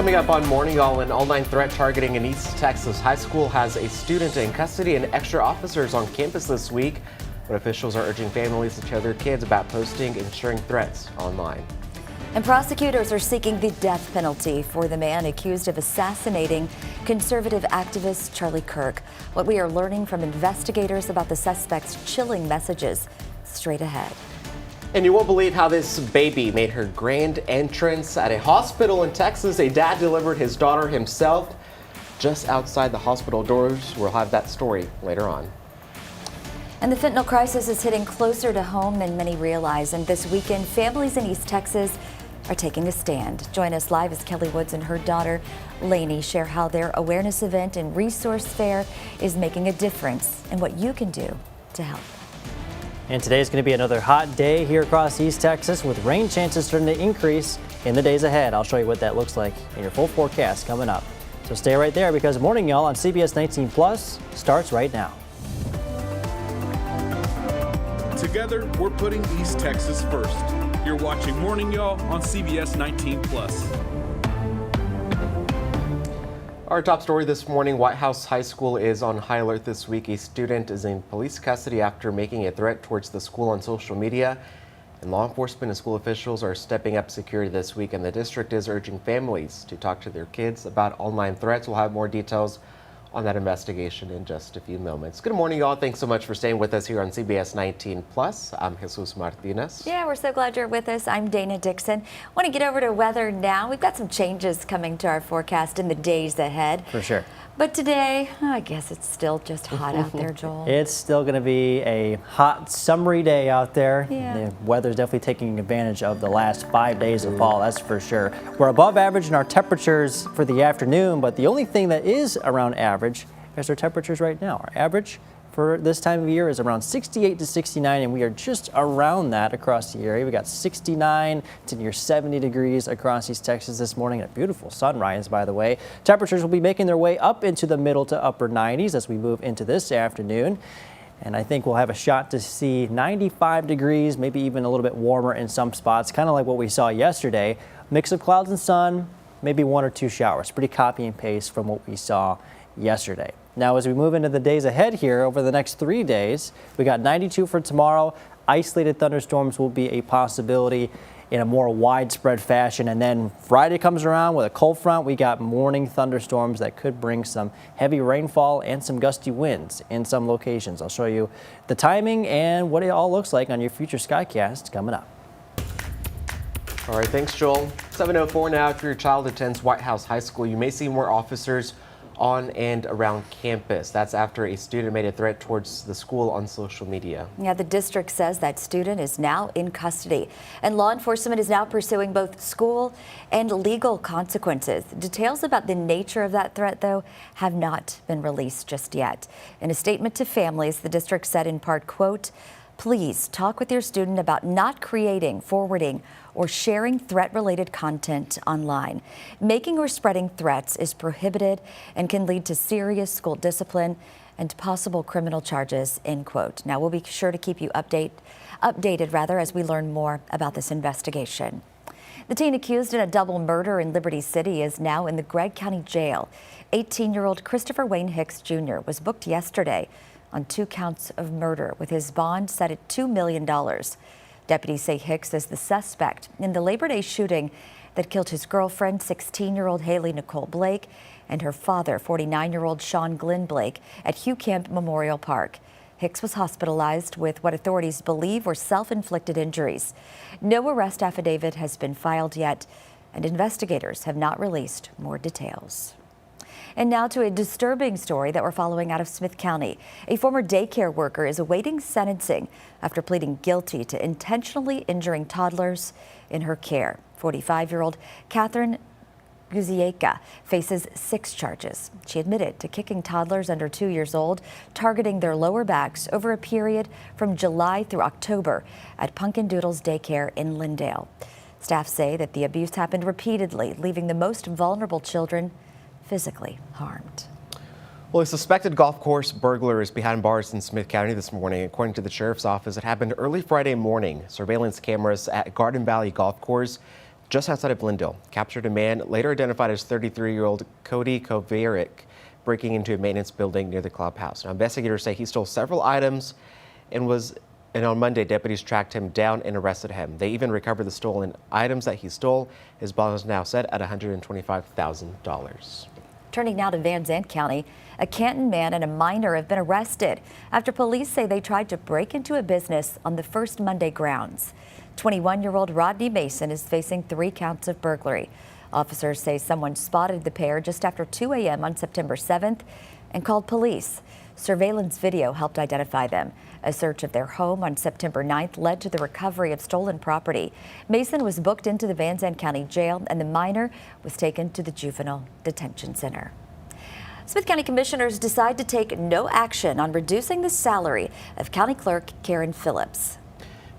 Coming up on Morning Y'all, an online threat targeting an East Texas high school has a student in custody and extra officers on campus this week. But officials are urging families to tell their kids about posting and sharing threats online. And prosecutors are seeking the death penalty for the man accused of assassinating conservative activist Charlie Kirk. What we are learning from investigators about the suspect's chilling messages straight ahead. And you won't believe how this baby made her grand entrance at a hospital in Texas. A dad delivered his daughter himself just outside the hospital doors. We'll have that story later on. And the fentanyl crisis is hitting closer to home than many realize. And this weekend, families in East Texas are taking a stand. Join us live as Kelly Woods and her daughter, Lainey, share how their awareness event and resource fair is making a difference and what you can do to help. And today is going to be another hot day here across East Texas with rain chances starting to increase in the days ahead. I'll show you what that looks like in your full forecast coming up. So stay right there because Morning Y'all on CBS 19 Plus starts right now. Together, we're putting East Texas first. You're watching Morning Y'all on CBS 19 Plus. Our top story this morning, White House High School is on high alert this week. A student is in police custody after making a threat towards the school on social media. And law enforcement and school officials are stepping up security this week, and the district is urging families to talk to their kids about online threats. We'll have more details on that investigation in just a few moments. Good morning, y'all. Thanks so much for staying with us here on CBS 19 Plus. I'm Jesus Martinez. Yeah, we're so glad you're with us. I'm Dana Dixon. Want to get over to weather now. We've got some changes coming to our forecast in the days ahead. For sure. But today, I guess it's still just hot out there, Joel. It's still going to be a hot, summery day out there. Yeah. The weather's definitely taking advantage of the last 5 days of fall, that's for sure. We're above average in our temperatures for the afternoon, but the only thing that is around average is our temperatures right now. Our average for this time of year is around 68 to 69, and we are just around that across the area. We got 69 to near 70 degrees across East Texas this morning. A beautiful sunrise, by the way. Temperatures will be making their way up into the middle to upper 90s as we move into this afternoon. And I think we'll have a shot to see 95 degrees, maybe even a little bit warmer in some spots, kind of like what we saw yesterday. Mix of clouds and sun, maybe 1 or 2 showers. Pretty copy and paste from what we saw yesterday. Now, as we move into the days ahead here over the next 3 days, we got 92 for tomorrow. Isolated thunderstorms will be a possibility in a more widespread fashion. And then Friday comes around with a cold front. We got morning thunderstorms that could bring some heavy rainfall and some gusty winds in some locations. I'll show you the timing and what it all looks like on your future Skycast coming up. All right, thanks, Joel. 7:04 now. If your child attends White House High School, you may see more officers on and around campus. That's after a student made a threat towards the school on social media. Yeah, the district says that student is now in custody, and law enforcement is now pursuing both school and legal consequences. Details about the nature of that threat, though, have not been released just yet. In a statement to families, the district said in part, quote, "Please talk with your student about not creating, forwarding, or sharing threat-related content online. Making or spreading threats is prohibited and can lead to serious school discipline and possible criminal charges," end quote. Now, we'll be sure to keep you updated as we learn more about this investigation. The teen accused in a double murder in Liberty City is now in the Gregg County Jail. 18-year-old Christopher Wayne Hicks Jr. was booked yesterday on 2 counts of murder with his bond set at $2 million. Deputies say Hicks is the suspect in the Labor Day shooting that killed his girlfriend, 16-year-old Haley Nicole Blake, and her father, 49-year-old Sean Glenn Blake, at Hugh Camp Memorial Park. Hicks was hospitalized with what authorities believe were self-inflicted injuries. No arrest affidavit has been filed yet, and investigators have not released more details. And now to a disturbing story that we're following out of Smith County. A former daycare worker is awaiting sentencing after pleading guilty to intentionally injuring toddlers in her care. 45-year-old Catherine Guzieka faces 6 charges. She admitted to kicking toddlers under 2 years old, targeting their lower backs over a period from July through October at Pumpkin Doodles Daycare in Lindale. Staff say that the abuse happened repeatedly, leaving the most vulnerable children physically harmed. Well, a suspected golf course burglar is behind bars in Smith County this morning. According to the sheriff's office, it happened early Friday morning. Surveillance cameras at Garden Valley Golf Course just outside of Glendale, captured a man later identified as 33-year-old Cody Kovaric breaking into a maintenance building near the clubhouse. Now, investigators say he stole several items and on Monday, deputies tracked him down and arrested him. They even recovered the stolen items that he stole. His bond is now set at $125,000. Turning now to Van Zandt County, a Canton man and a minor have been arrested after police say they tried to break into a business on the First Monday grounds. 21-year-old Rodney Mason is facing 3 counts of burglary. Officers say someone spotted the pair just after 2 a.m. on September 7th and called police. Surveillance video helped identify them. A search of their home on September 9th led to the recovery of stolen property. Mason was booked into the Van Zandt County Jail, and the minor was taken to the Juvenile Detention Center. Smith County Commissioners decide to take no action on reducing the salary of County Clerk Karen Phillips.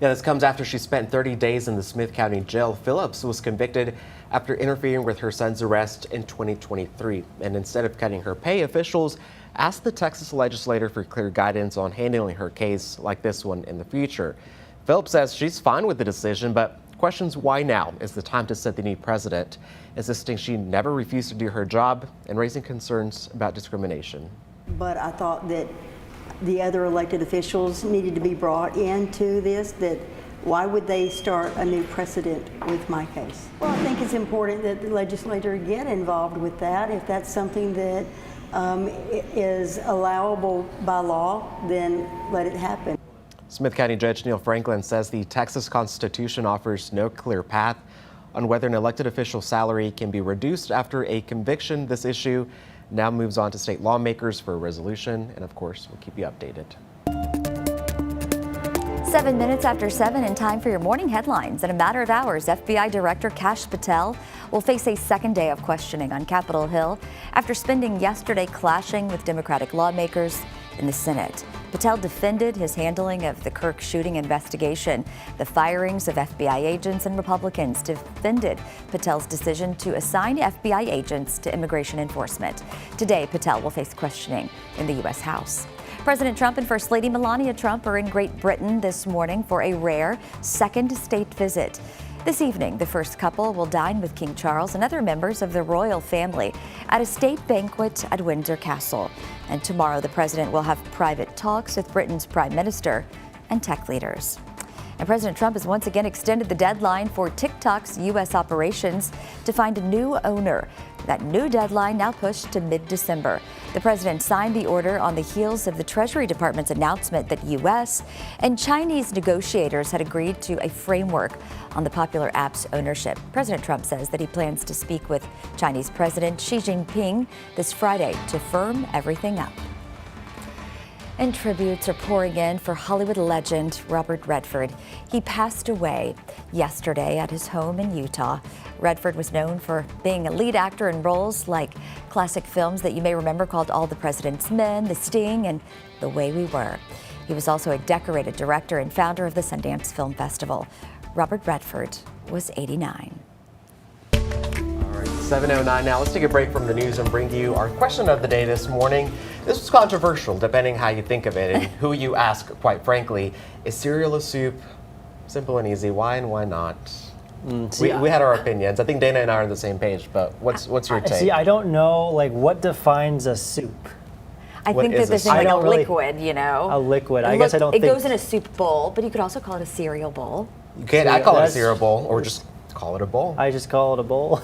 Yeah, this comes after she spent 30 days in the Smith County Jail. Phillips was convicted after interfering with her son's arrest in 2023. And instead of cutting her pay, officials asked the Texas legislature for clear guidance on handling her case like this one in the future. Phillips says she's fine with the decision, but questions why now is the time to set the new precedent, insisting she never refused to do her job and raising concerns about discrimination. But I thought that the other elected officials needed to be brought into this, that why would they start a new precedent with my case? Well, I think it's important that the legislature get involved with that. If that's something that is allowable by law, then let it happen. Smith County Judge Neil Franklin says the Texas Constitution offers no clear path on whether an elected official's salary can be reduced after a conviction. This issue now moves on to state lawmakers for a resolution, and of course, we'll keep you updated. 7 minutes after 7 and time for your morning headlines. In a matter of hours, FBI Director Kash Patel will face a second day of questioning on Capitol Hill after spending yesterday clashing with Democratic lawmakers in the Senate. Patel defended his handling of the Kirk shooting investigation. The firings of FBI agents and Republicans defended Patel's decision to assign FBI agents to immigration enforcement. Today, Patel will face questioning in the U.S. House. President Trump and First Lady Melania Trump are in Great Britain this morning for a rare second state visit. This evening, the first couple will dine with King Charles and other members of the royal family at a state banquet at Windsor Castle. And tomorrow, the president will have private talks with Britain's prime minister and tech leaders. And President Trump has once again extended the deadline for TikTok's U.S. operations to find a new owner. That new deadline now pushed to mid-December. The president signed the order on the heels of the Treasury Department's announcement that U.S. and Chinese negotiators had agreed to a framework on the popular app's ownership. President Trump says that he plans to speak with Chinese President Xi Jinping this Friday to firm everything up. And tributes are pouring in for Hollywood legend Robert Redford. He passed away yesterday at his home in Utah. Redford was known for being a lead actor in roles like classic films that you may remember called All the President's Men, The Sting, and The Way We Were. He was also a decorated director and founder of the Sundance Film Festival. Robert Redford was 89. 7:09 now. Let's take a break from the news and bring you our question of the day this morning. This was controversial, depending how you think of it and who you ask, quite frankly. Is cereal a soup? Simple and easy. Why and why not? We had our opinions. I think Dana and I are on the same page, but what's your take? See, I don't know, what defines a soup? I think that this is like a liquid, you know. A liquid. I guess I don't think. It goes in a soup bowl, but you could also call it a cereal bowl. You can. I call it a cereal bowl, or just call it a bowl. I just call it a bowl.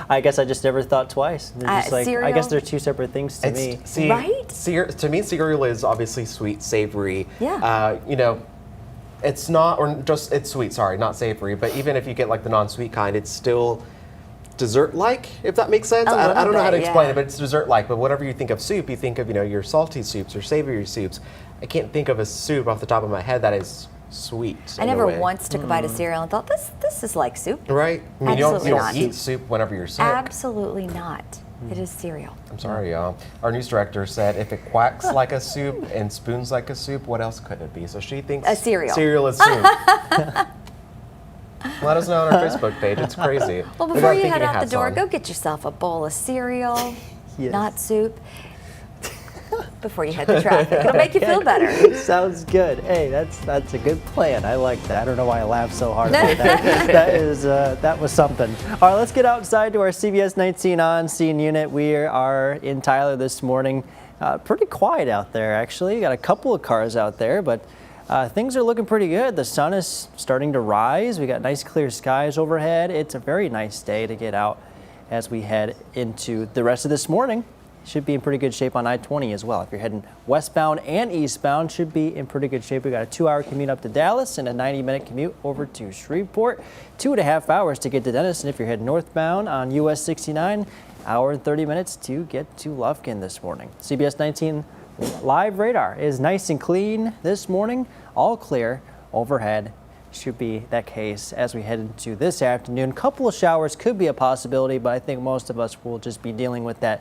I guess I just never thought twice. They're just I guess they're two separate things to me. Right? To me, cereal is obviously sweet, savory. Yeah. It's not, or just, it's sweet, sorry, not savory. But even if you get like the non-sweet kind, it's still dessert-like, if that makes sense. I don't know how to explain it, but it's dessert-like. But whatever you think of soup, you think of, your salty soups or savory soups. I can't think of a soup off the top of my head that is sweet. I never once took a bite of cereal and thought, this is like soup. Right? I mean, you Absolutely don't not. eat soup whenever you're sick. Absolutely not. It is cereal. I'm sorry, y'all. Our news director said if it quacks like a soup and spoons like a soup, what else could it be? So she thinks a cereal. Cereal is soup. Let us know on our Facebook page. It's crazy. Well, before you head out the door, go get yourself a bowl of cereal, not soup. before you hit the traffic. It'll make you feel better. Sounds good. Hey, that's a good plan. I like that. I don't know why I laughed so hard at that. That was something. All right, let's get outside to our CBS 19 on-scene unit. We are in Tyler this morning. Pretty quiet out there, actually. Got a couple of cars out there, but things are looking pretty good. The sun is starting to rise. We got nice clear skies overhead. It's a very nice day to get out as we head into the rest of this morning. Should be in pretty good shape on I-20 as well. If you're heading westbound and eastbound, should be in pretty good shape. We got a 2-hour commute up to Dallas and a 90-minute commute over to Shreveport. 2.5 hours to get to Denison. If you're heading northbound on US 69, hour and 30 minutes to get to Lufkin this morning. CBS 19 live radar is nice and clean this morning. All clear overhead. Should be that case as we head into this afternoon. Couple of showers could be a possibility, but I think most of us will just be dealing with that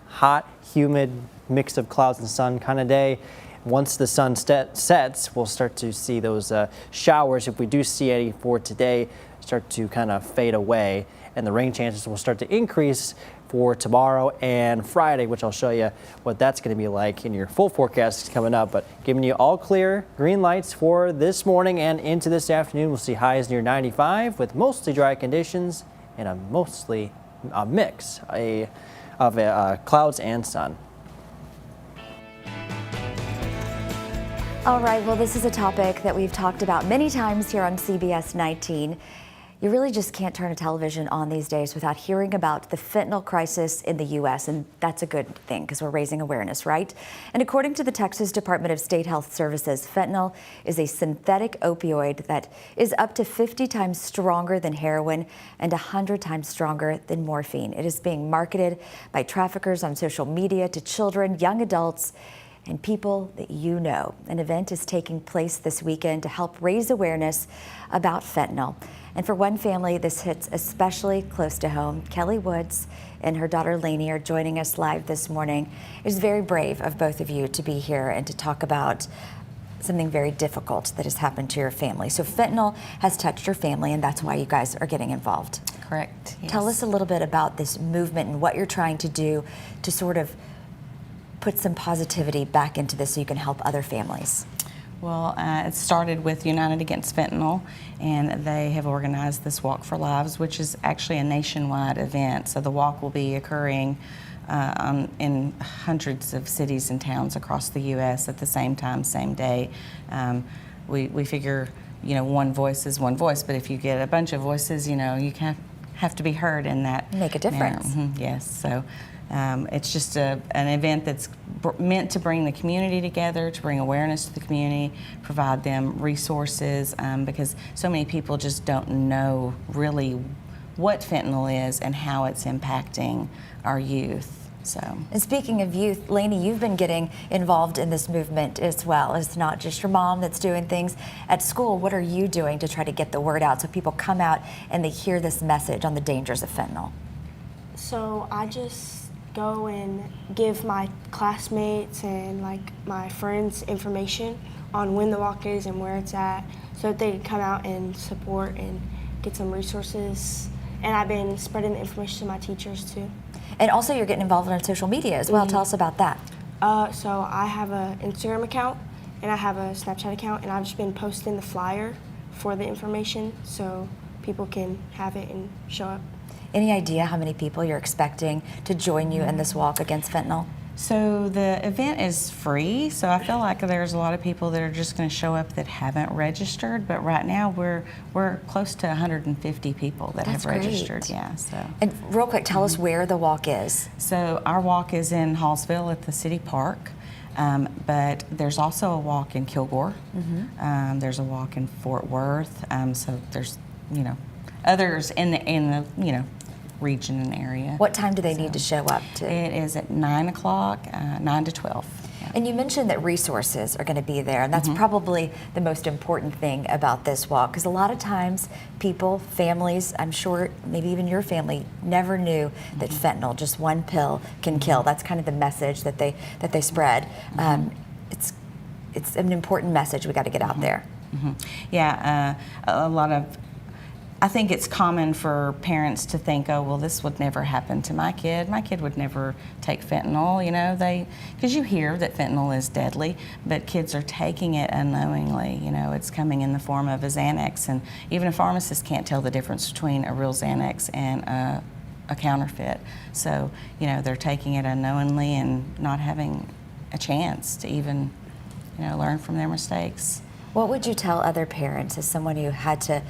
hot, humid mix of clouds and sun kind of day. Once the sun sets, we'll start to see those showers, if we do see any for today, start to kind of fade away, and the rain chances will start to increase for tomorrow and Friday, which I'll show you what that's going to be like in your full forecast coming up. But giving you all clear green lights for this morning and into this afternoon. We'll see highs near 95 with mostly dry conditions and a mostly mix of clouds and sun. All right, well, this is a topic that we've talked about many times here on CBS 19. You really just can't turn a television on these days without hearing about the fentanyl crisis in the U.S., and that's a good thing because we're raising awareness, right? And according to the Texas Department of State Health Services, fentanyl is a synthetic opioid that is up to 50 times stronger than heroin and 100 times stronger than morphine. It is being marketed by traffickers on social media to children, young adults, and people that you know. An event is taking place this weekend to help raise awareness about fentanyl. And for one family, this hits especially close to home. Kelly Woods and her daughter Lainey are joining us live this morning. It is very brave of both of you to be here and to talk about something very difficult that has happened to your family. So fentanyl has touched your family, and that's why you guys are getting involved. Correct. Yes. Tell us a little bit about this movement and what you're trying to do to sort of put some positivity back into this so you can help other families. Well, it started with United Against Fentanyl, and they have organized this Walk for Lives, which is actually a nationwide event. So the walk will be occurring in hundreds of cities and towns across the U.S. at the same time, same day. We figure, you know, one voice is one voice, but if you get a bunch of voices, you know, you have to be heard in that. Make a difference. Yes. So. It's just an event that's meant to bring the community together, to bring awareness to the community, provide them resources, because so many people just don't know really what fentanyl is and how it's impacting our youth. So. And speaking of youth, Lainey, you've been getting involved in this movement as well. It's not just your mom that's doing things at school. What are you doing to try to get the word out so people come out and they hear this message on the dangers of fentanyl? So I just go and give my classmates and like my friends information on when the walk is and where it's at so that they can come out and support and get some resources. And I've been spreading the information to my teachers too. And also you're getting involved on social media as well. Tell us about that. So I have an Instagram account and I have a Snapchat account, and I've just been posting the flyer for the information so people can have it and show up. Any idea how many people you're expecting to join you in this walk against fentanyl? So the event is free, so I feel like there's a lot of people that are just going to show up that haven't registered, but right now we're close to 150 people that have registered. Yeah. So. And real quick, tell us where the walk is. So our walk is in Hallsville at the city park, but there's also a walk in Kilgore. There's a walk in Fort Worth. So there's, you know, others in the you know, region and area. What time do they need to show up to? It is at 9 o'clock, 9 to 12. Yeah. And you mentioned that resources are going to be there, and that's probably the most important thing about this walk, because a lot of times people, families, I'm sure maybe even your family, never knew that fentanyl, just one pill, can kill. That's kind of the message that they spread. It's an important message we got to get out there. Yeah, a lot of I think it's common for parents to think, oh, well, this would never happen to my kid. My kid would never take fentanyl, you know, because you hear that fentanyl is deadly, but kids are taking it unknowingly. You know, it's coming in the form of a Xanax, and even a pharmacist can't tell the difference between a real Xanax and a counterfeit. So, you know, they're taking it unknowingly and not having a chance to even, you know, learn from their mistakes. What would you tell other parents as someone who had to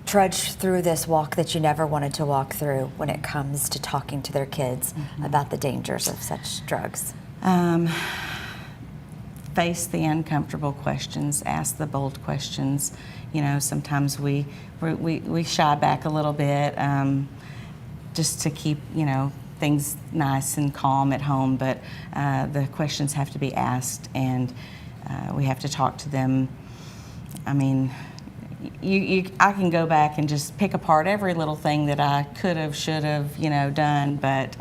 trudge through this walk that you never wanted to walk through when it comes to talking to their kids about the dangers of such drugs? Face the uncomfortable questions, ask the bold questions. You know, sometimes we shy back a little bit just to keep, you know, things nice and calm at home, but the questions have to be asked, and we have to talk to them. I mean, I can go back and just pick apart every little thing that I could have, should have, you know, done, but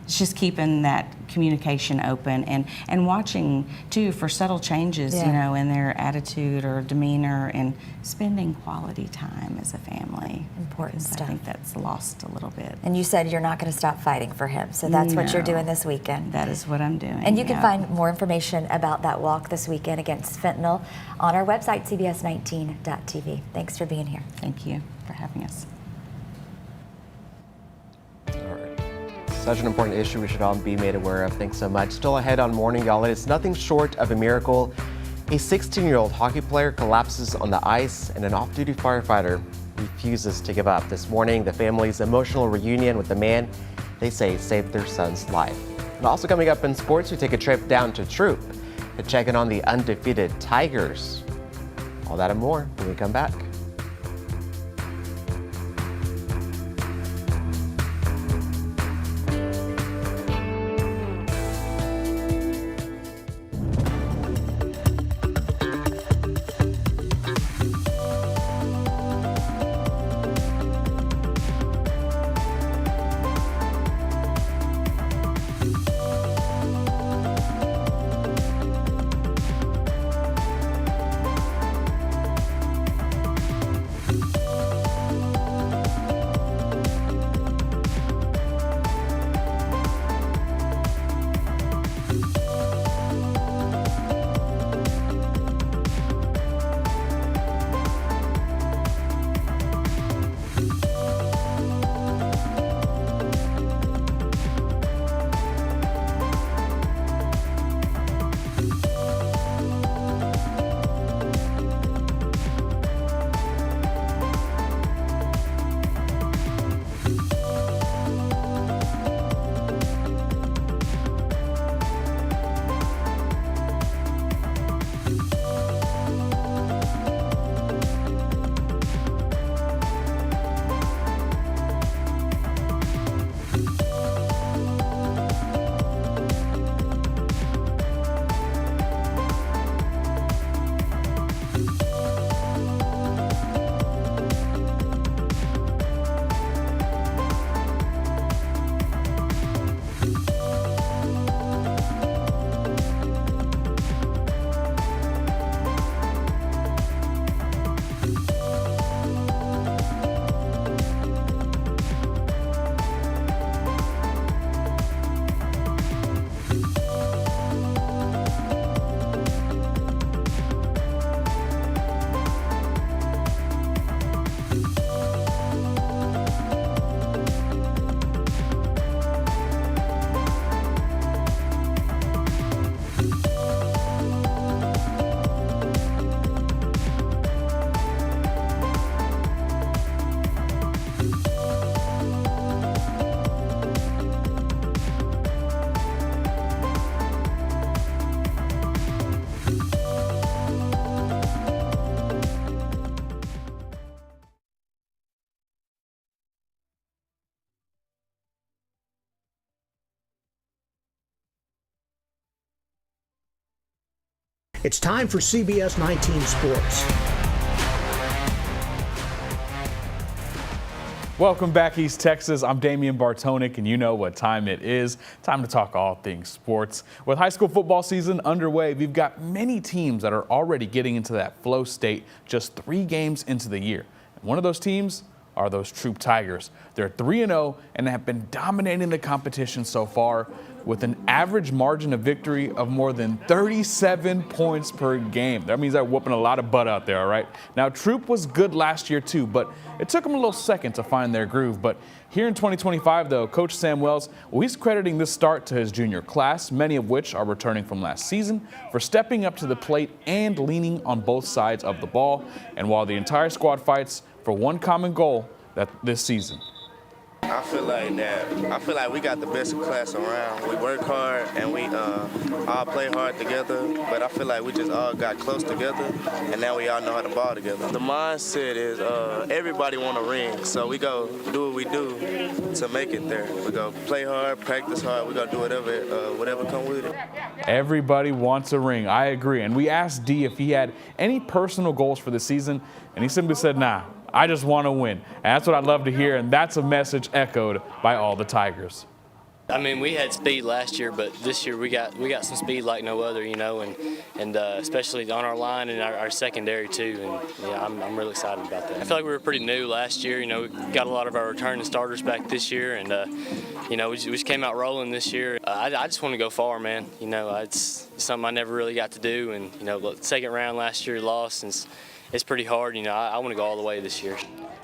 it's just keeping that communication open and watching too for subtle changes, you know, in their attitude or demeanor, and spending quality time as a family. Important stuff. I think that's lost a little bit. And you said you're not going to stop fighting for him, so that's what you're doing this weekend. That is what I'm doing. And you can find more information about that walk this weekend against fentanyl on our website, CBS19.tv. Thanks for being here. Thank you for having us. Such an important issue we should all be made aware of. Thanks so much. Still ahead on Morning Y'all, it's nothing short of a miracle. A 16-year-old hockey player collapses on the ice, and an off-duty firefighter refuses to give up. This morning, the family's emotional reunion with the man they say saved their son's life. And also coming up in sports, we take a trip down to Troop to check in on the undefeated Tigers. All that and more when we come back. It's time for CBS 19 Sports. Welcome back, East Texas. I'm Damian Bartonic, and you know what time it is. Time to talk all things sports. With high school football season underway, we've got many teams that are already getting into that flow state just 3 games into the year. One of those teams are those Troop Tigers. They're 3-0 and have been dominating the competition so far with an average margin of victory of more than 37 points per game. That means they're whooping a lot of butt out there, all right? Now, Troop was good last year too, but it took them a little second to find their groove. But here in 2025, though, Coach Sam Wells, well, he's crediting this start to his junior class, many of which are returning from last season, for stepping up to the plate and leaning on both sides of the ball. And while the entire squad fights for one common goal this season. I feel like we got the best class around. We work hard and we all play hard together, but I feel like we just all got close together and now we all know how to ball together. The mindset is everybody want a ring, so we go do what we do to make it there. We go play hard, practice hard, we go do whatever come with it. Everybody wants a ring, I agree. And we asked D if he had any personal goals for the season, and he simply said, nah. I just want to win. And that's what I'd love to hear, and that's a message echoed by all the Tigers. I mean, we had speed last year, but this year we got some speed like no other, you know, and especially on our line and our secondary too. And yeah, I'm really excited about that. I feel like we were pretty new last year. You know, we got a lot of our returning starters back this year, and you know, we just came out rolling this year. I just want to go far, man. You know, it's something I never really got to do, and you know, the second round last year lost, and it's pretty hard. You know, I want to go all the way this year.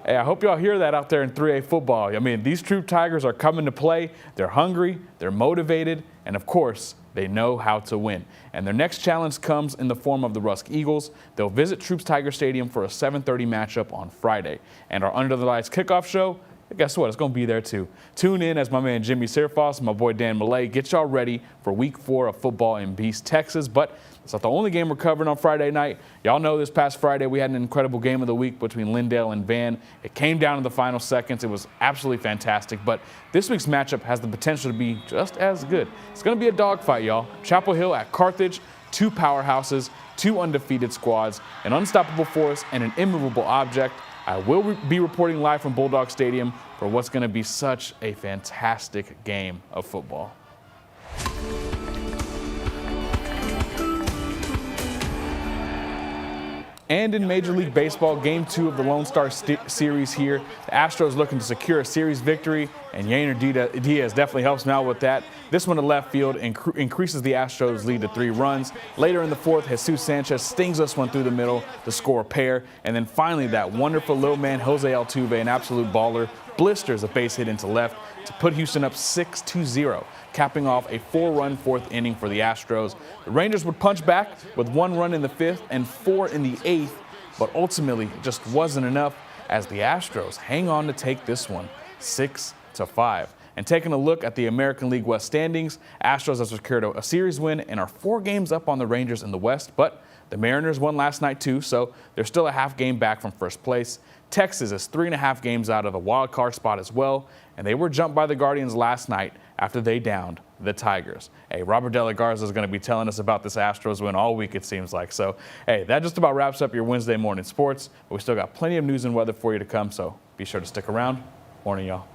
Hey, I hope y'all hear that out there in 3A football. I mean, these Troop Tigers are coming to play. They're hungry, they're motivated, and of course, they know how to win. And their next challenge comes in the form of the Rusk Eagles. They'll visit Troops Tiger Stadium for a 7:30 matchup on Friday. And our Under the Lights kickoff show, guess what? It's going to be there too. Tune in as my man Jimmy Searfoss and my boy Dan Millay get y'all ready for Week 4 of football in Beast, Texas. But it's not the only game we're covering on Friday night. Y'all know this past Friday we had an incredible game of the week between Lindale and Van. It came down to the final seconds. It was absolutely fantastic. But this week's matchup has the potential to be just as good. It's going to be a dogfight, y'all. Chapel Hill at Carthage, two powerhouses, two undefeated squads, an unstoppable force, and an immovable object. I will be reporting live from Bulldog Stadium for what's going to be such a fantastic game of football. And in Major League Baseball, Game 2 of the Lone Star Series here. The Astros looking to secure a series victory, and Yainer Diaz definitely helps them out with that. This one to left field increases the Astros' lead to 3 runs. Later in the fourth, Jesus Sanchez stings us one through the middle to score a pair. And then finally, that wonderful little man, Jose Altuve, an absolute baller, blisters a base hit into left to put Houston up 6-0. Capping off a 4-run fourth inning for the Astros. The Rangers would punch back with 1 run in the 5th and 4 in the 8th, but ultimately it just wasn't enough as the Astros hang on to take this one 6-5. And taking a look at the American League West standings, Astros have secured a series win and are 4 games up on the Rangers in the West, but the Mariners won last night too, so they're still a half game back from first place. Texas is 3.5 games out of the wild card spot as well, and they were jumped by the Guardians last night after they downed the Tigers. Hey, Robert De La Garza is going to be telling us about this Astros win all week, it seems like. So, hey, that just about wraps up your Wednesday morning sports. But we still got plenty of news and weather for you to come, so be sure to stick around. Morning, y'all.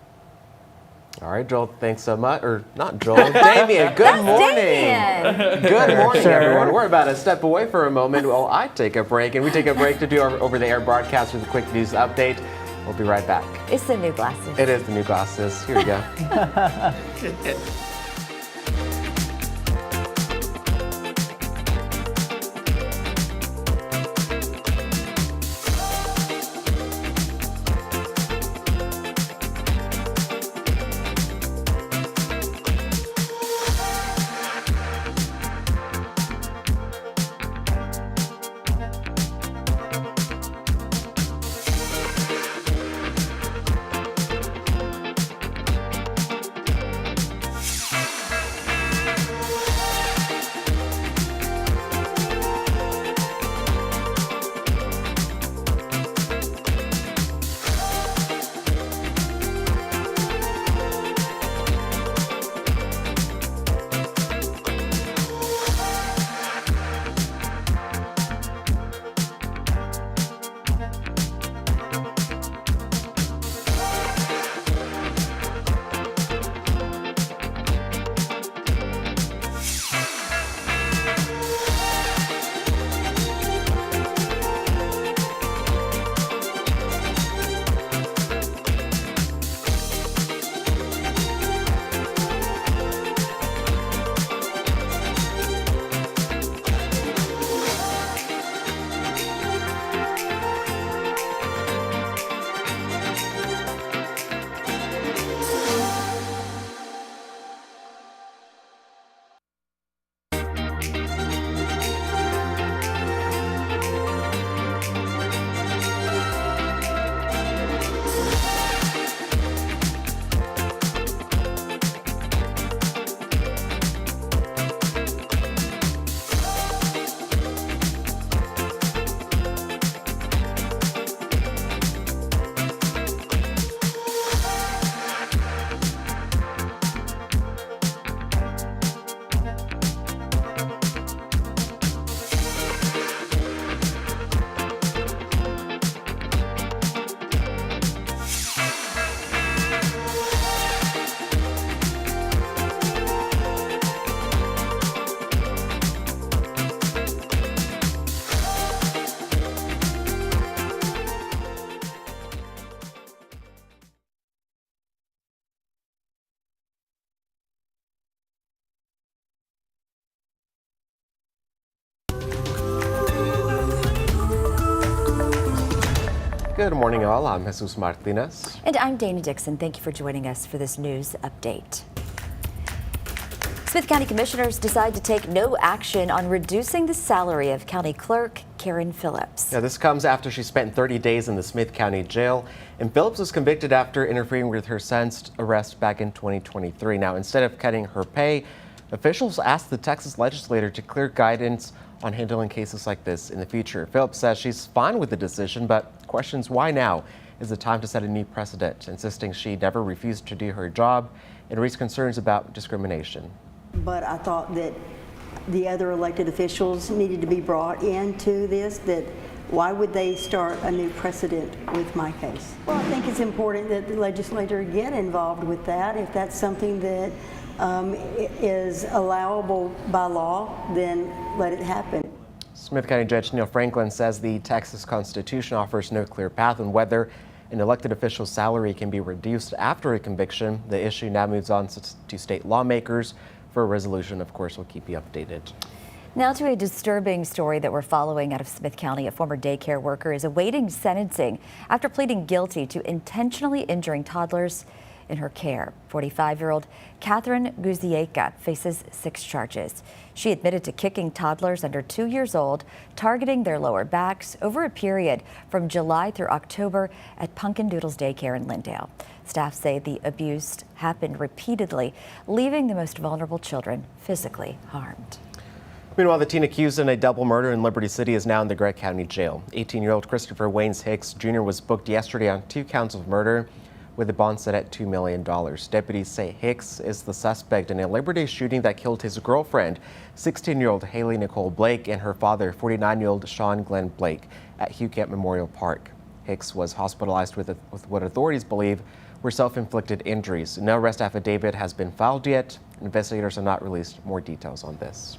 All right, Joel, thanks so much. Or not Joel, Damien, good morning. Damien. Good morning, everyone. We're about to step away for a moment while I take a break, and we take a break to do our over-the-air broadcast with a quick news update. We'll be right back. It's the new glasses. It is the new glasses. Here we go. Good morning, all. I'm Jesus Martinez. And I'm Dana Dixon. Thank you for joining us for this news update. Smith County Commissioners decide to take no action on reducing the salary of County Clerk Karen Phillips. Now, this comes after she spent 30 days in the Smith County Jail, and Phillips was convicted after interfering with her son's arrest back in 2023. Now, instead of cutting her pay, officials asked the Texas legislature to clear guidance on handling cases like this in the future. Phillips says she's fine with the decision, but questions why now is the time to set a new precedent, insisting she never refused to do her job and raised concerns about discrimination. But I thought that the other elected officials needed to be brought into this, that why would they start a new precedent with my case? Well, I think it's important that the legislature get involved with that. If that's something that is allowable by law, then let it happen. Smith County Judge Neil Franklin says the Texas Constitution offers no clear path on whether an elected official's salary can be reduced after a conviction. The issue now moves on to state lawmakers for a resolution. Of course, we'll keep you updated. Now to a disturbing story that we're following out of Smith County. A former daycare worker is awaiting sentencing after pleading guilty to intentionally injuring toddlers in her care. 45-year-old Catherine Guzieka faces 6 charges. She admitted to kicking toddlers under 2 years old, targeting their lower backs over a period from July through October at Pumpkin Doodles Daycare in Lindale. Staff say the abuse happened repeatedly, leaving the most vulnerable children physically harmed. Meanwhile, the teen accused in a double murder in Liberty City is now in the Gregg County Jail. 18-year-old Christopher Waynes Hicks Jr. was booked yesterday on 2 counts of murder, with a bond set at $2 million. Deputies say Hicks is the suspect in a Labor Day shooting that killed his girlfriend, 16-year-old Haley Nicole Blake, and her father, 49-year-old Sean Glenn Blake, at Hugh Camp Memorial Park. Hicks was hospitalized with what authorities believe were self-inflicted injuries. No arrest affidavit has been filed yet. Investigators have not released more details on this.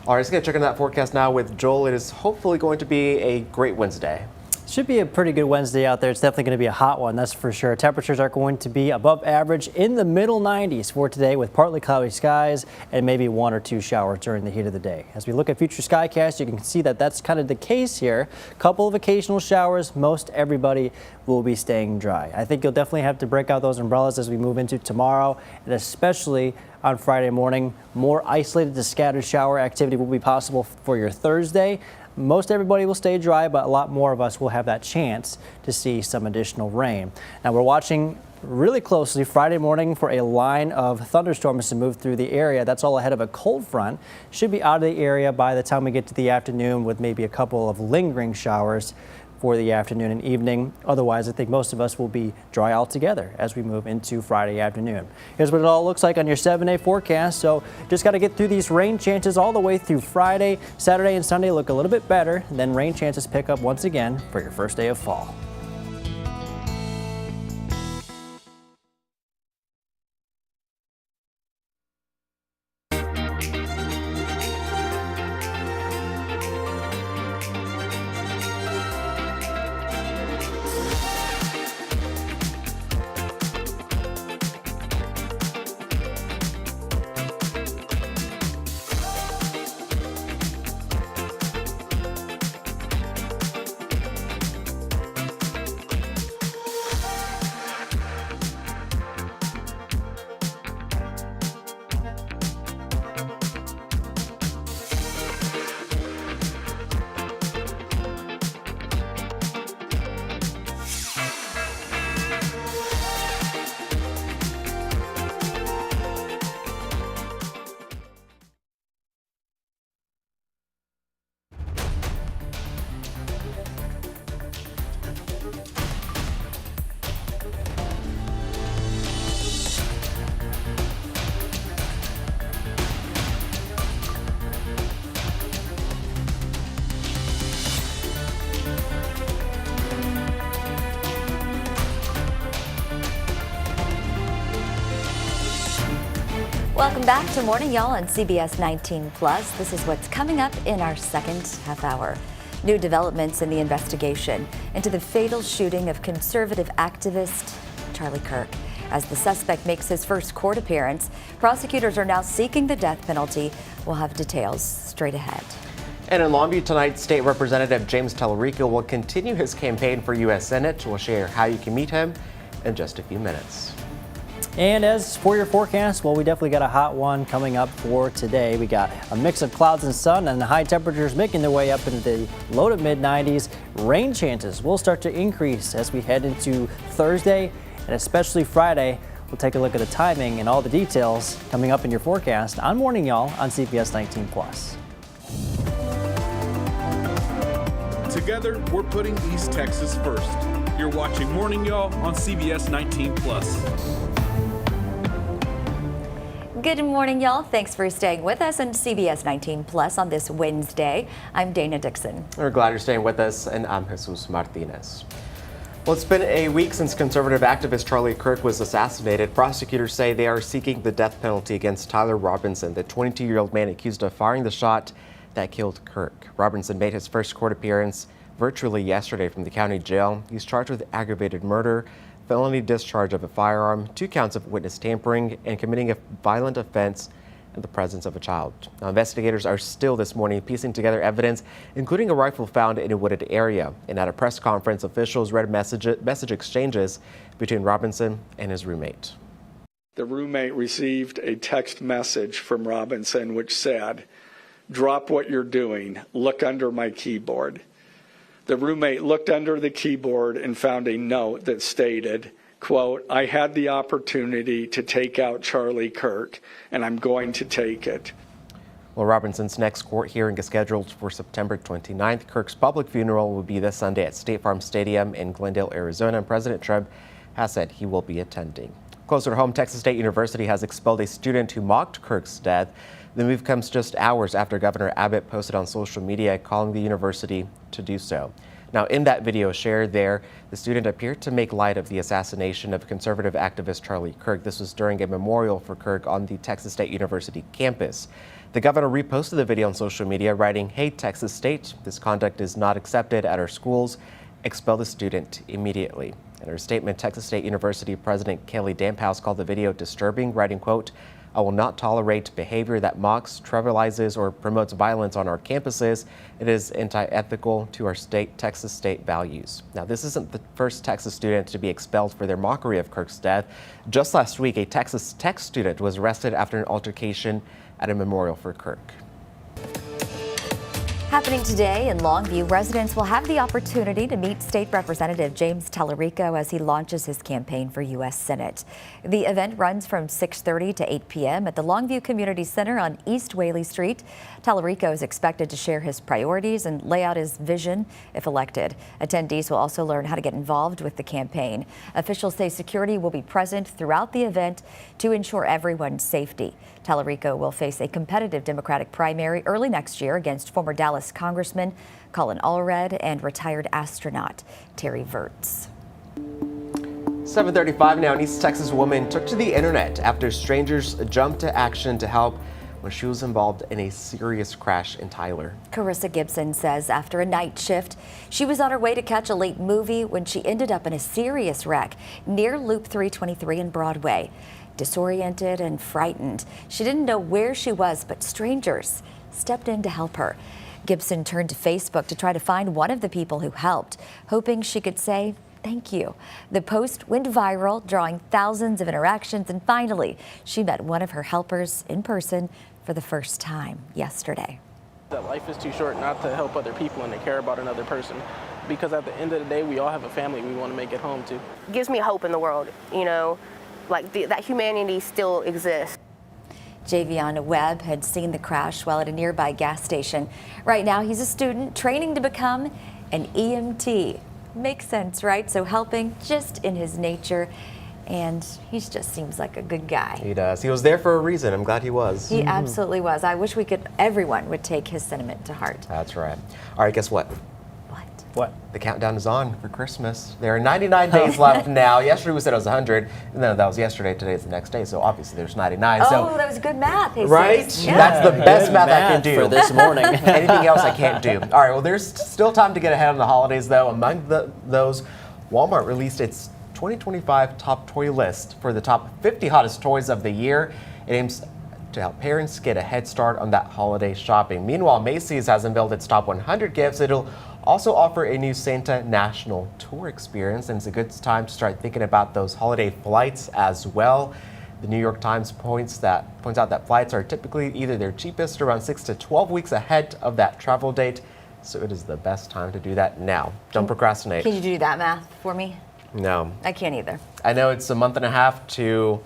All right, let's get checking that forecast now with Joel. It is hopefully going to be a great Wednesday. Should be a pretty good Wednesday out there. It's definitely going to be a hot one, that's for sure. Temperatures are going to be above average in the middle 90s for today, with partly cloudy skies and maybe 1 or 2 showers during the heat of the day. As we look at future skycasts, you can see that that's kind of the case here. A couple of occasional showers. Most everybody will be staying dry. I think you'll definitely have to break out those umbrellas as we move into tomorrow, and especially on Friday morning. More isolated to scattered shower activity will be possible for your Thursday. Most everybody will stay dry, but a lot more of us will have that chance to see some additional rain. Now, we're watching really closely Friday morning for a line of thunderstorms to move through the area. That's all ahead of a cold front. Should be out of the area by the time we get to the afternoon, with maybe a couple of lingering showers for the afternoon and evening. Otherwise, I think most of us will be dry altogether as we move into Friday afternoon. Here's what it all looks like on your 7-day forecast. So just got to get through these rain chances all the way through Friday. Saturday and Sunday look a little bit better. Then rain chances pick up once again for your first day of fall. Welcome back to Morning Y'all on CBS 19 Plus. This is what's coming up in our second half hour. New developments in the investigation into the fatal shooting of conservative activist Charlie Kirk. As the suspect makes his first court appearance, prosecutors are now seeking the death penalty. We'll have details straight ahead. And in Longview tonight, State Representative James Tallarico will continue his campaign for U.S. Senate. We'll share how you can meet him in just a few minutes. And as for your forecast, well, we definitely got a hot one coming up for today. We got a mix of clouds and sun, and the high temperatures making their way up into the low to mid 90s. Rain chances will start to increase as we head into Thursday and especially Friday. We'll take a look at the timing and all the details coming up in your forecast on Morning Y'all on CBS 19 Plus. Together, we're putting East Texas first. You're watching Morning Y'all on CBS 19 Plus. Good morning, y'all. Thanks for staying with us on CBS 19 Plus on this Wednesday. I'm Dana Dixon. We're glad you're staying with us, and I'm Jesus Martinez. Well, it's been a week since conservative activist Charlie Kirk was assassinated. Prosecutors say they are seeking the death penalty against Tyler Robinson, the 22-year-old man accused of firing the shot that killed Kirk. Robinson made his first court appearance virtually yesterday from the county jail. He's charged with aggravated murder, felony discharge of a firearm, 2 counts of witness tampering, and committing a violent offense in the presence of a child. Now, investigators are still this morning piecing together evidence, including a rifle found in a wooded area. And at a press conference, officials read message exchanges between Robinson and his roommate. The roommate received a text message from Robinson which said, "Drop what you're doing, look under my keyboard." The roommate looked under the keyboard and found a note that stated, quote, "I had the opportunity to take out Charlie Kirk, and I'm going to take it." Well, Robinson's next court hearing is scheduled for September 29th. Kirk's public funeral will be this Sunday at State Farm Stadium in Glendale, Arizona, and President Trump has said he will be attending. Closer to home, Texas State University has expelled a student who mocked Kirk's death. The move comes just hours after Governor Abbott posted on social media calling the university to do so. Now, in that video shared there, the student appeared to make light of the assassination of conservative activist Charlie Kirk. This was during a memorial for Kirk on the Texas State University campus. The governor reposted the video on social media, writing, "Hey, Texas State, this conduct is not accepted at our schools. Expel the student immediately." In her statement, Texas State University President Kelly Damphouse called the video disturbing, writing, quote, "I will not tolerate behavior that mocks, trivializes, or promotes violence on our campuses. It is anti-ethical to our Texas state values." Now, this isn't the first Texas student to be expelled for their mockery of Kirk's death. Just last week, a Texas Tech student was arrested after an altercation at a memorial for Kirk. Happening today in Longview, residents will have the opportunity to meet State Representative James Tallarico as he launches his campaign for U.S. Senate. The event runs from 6:30 to 8 p.m. at the Longview Community Center on East Whaley Street. Tallarico is expected to share his priorities and lay out his vision if elected. Attendees will also learn how to get involved with the campaign. Officials say security will be present throughout the event to ensure everyone's safety. Tallarico will face a competitive Democratic primary early next year against former Dallas Congressman Colin Allred and retired astronaut Terry Virts. 7:35 now. An East Texas woman took to the internet after strangers jumped to action to help when she was involved in a serious crash in Tyler. Carissa Gibson says after a night shift, she was on her way to catch a late movie when she ended up in a serious wreck near Loop 323 in Broadway. Disoriented and frightened, she didn't know where she was, but strangers stepped in to help her. Gibson turned to Facebook to try to find one of the people who helped, hoping she could say thank you. The post went viral, drawing thousands of interactions, and finally, she met one of her helpers in person for the first time yesterday. That life is too short not to help other people and to care about another person, because at the end of the day, we all have a family we want to make it home to. It gives me hope in the world, you know, like that humanity still exists. Javion Webb had seen the crash while at a nearby gas station. Right now, he's a student training to become an EMT. Makes sense, right? So helping just in his nature, and he just seems like a good guy. He does. He was there for a reason. I'm glad he was. He absolutely was. I wish everyone would take his sentiment to heart. That's right. All right, guess what? What? The countdown is on for Christmas. There are 99 days left now. Yesterday we said it was 100. No, that was yesterday. Today's the next day. So obviously there's 99. Oh, so, that was good math. Jesus. Right? Yeah. That's the best math I can do. For this morning. Anything else I can't do. All right, well, there's still time to get ahead on the holidays, though. Among those, Walmart released its 2025 top toy list for the top 50 hottest toys of the year. It aims to help parents get a head start on that holiday shopping. Meanwhile, Macy's has unveiled its top 100 gifts. It'll also offer a new Santa National Tour experience, and it's a good time to start thinking about those holiday flights as well. The New York Times points out that flights are typically either their cheapest around 6 to 12 weeks ahead of that travel date, so it is the best time to do that now. Don't procrastinate. Can you do that math for me? No. I can't either. I know it's a month and a half to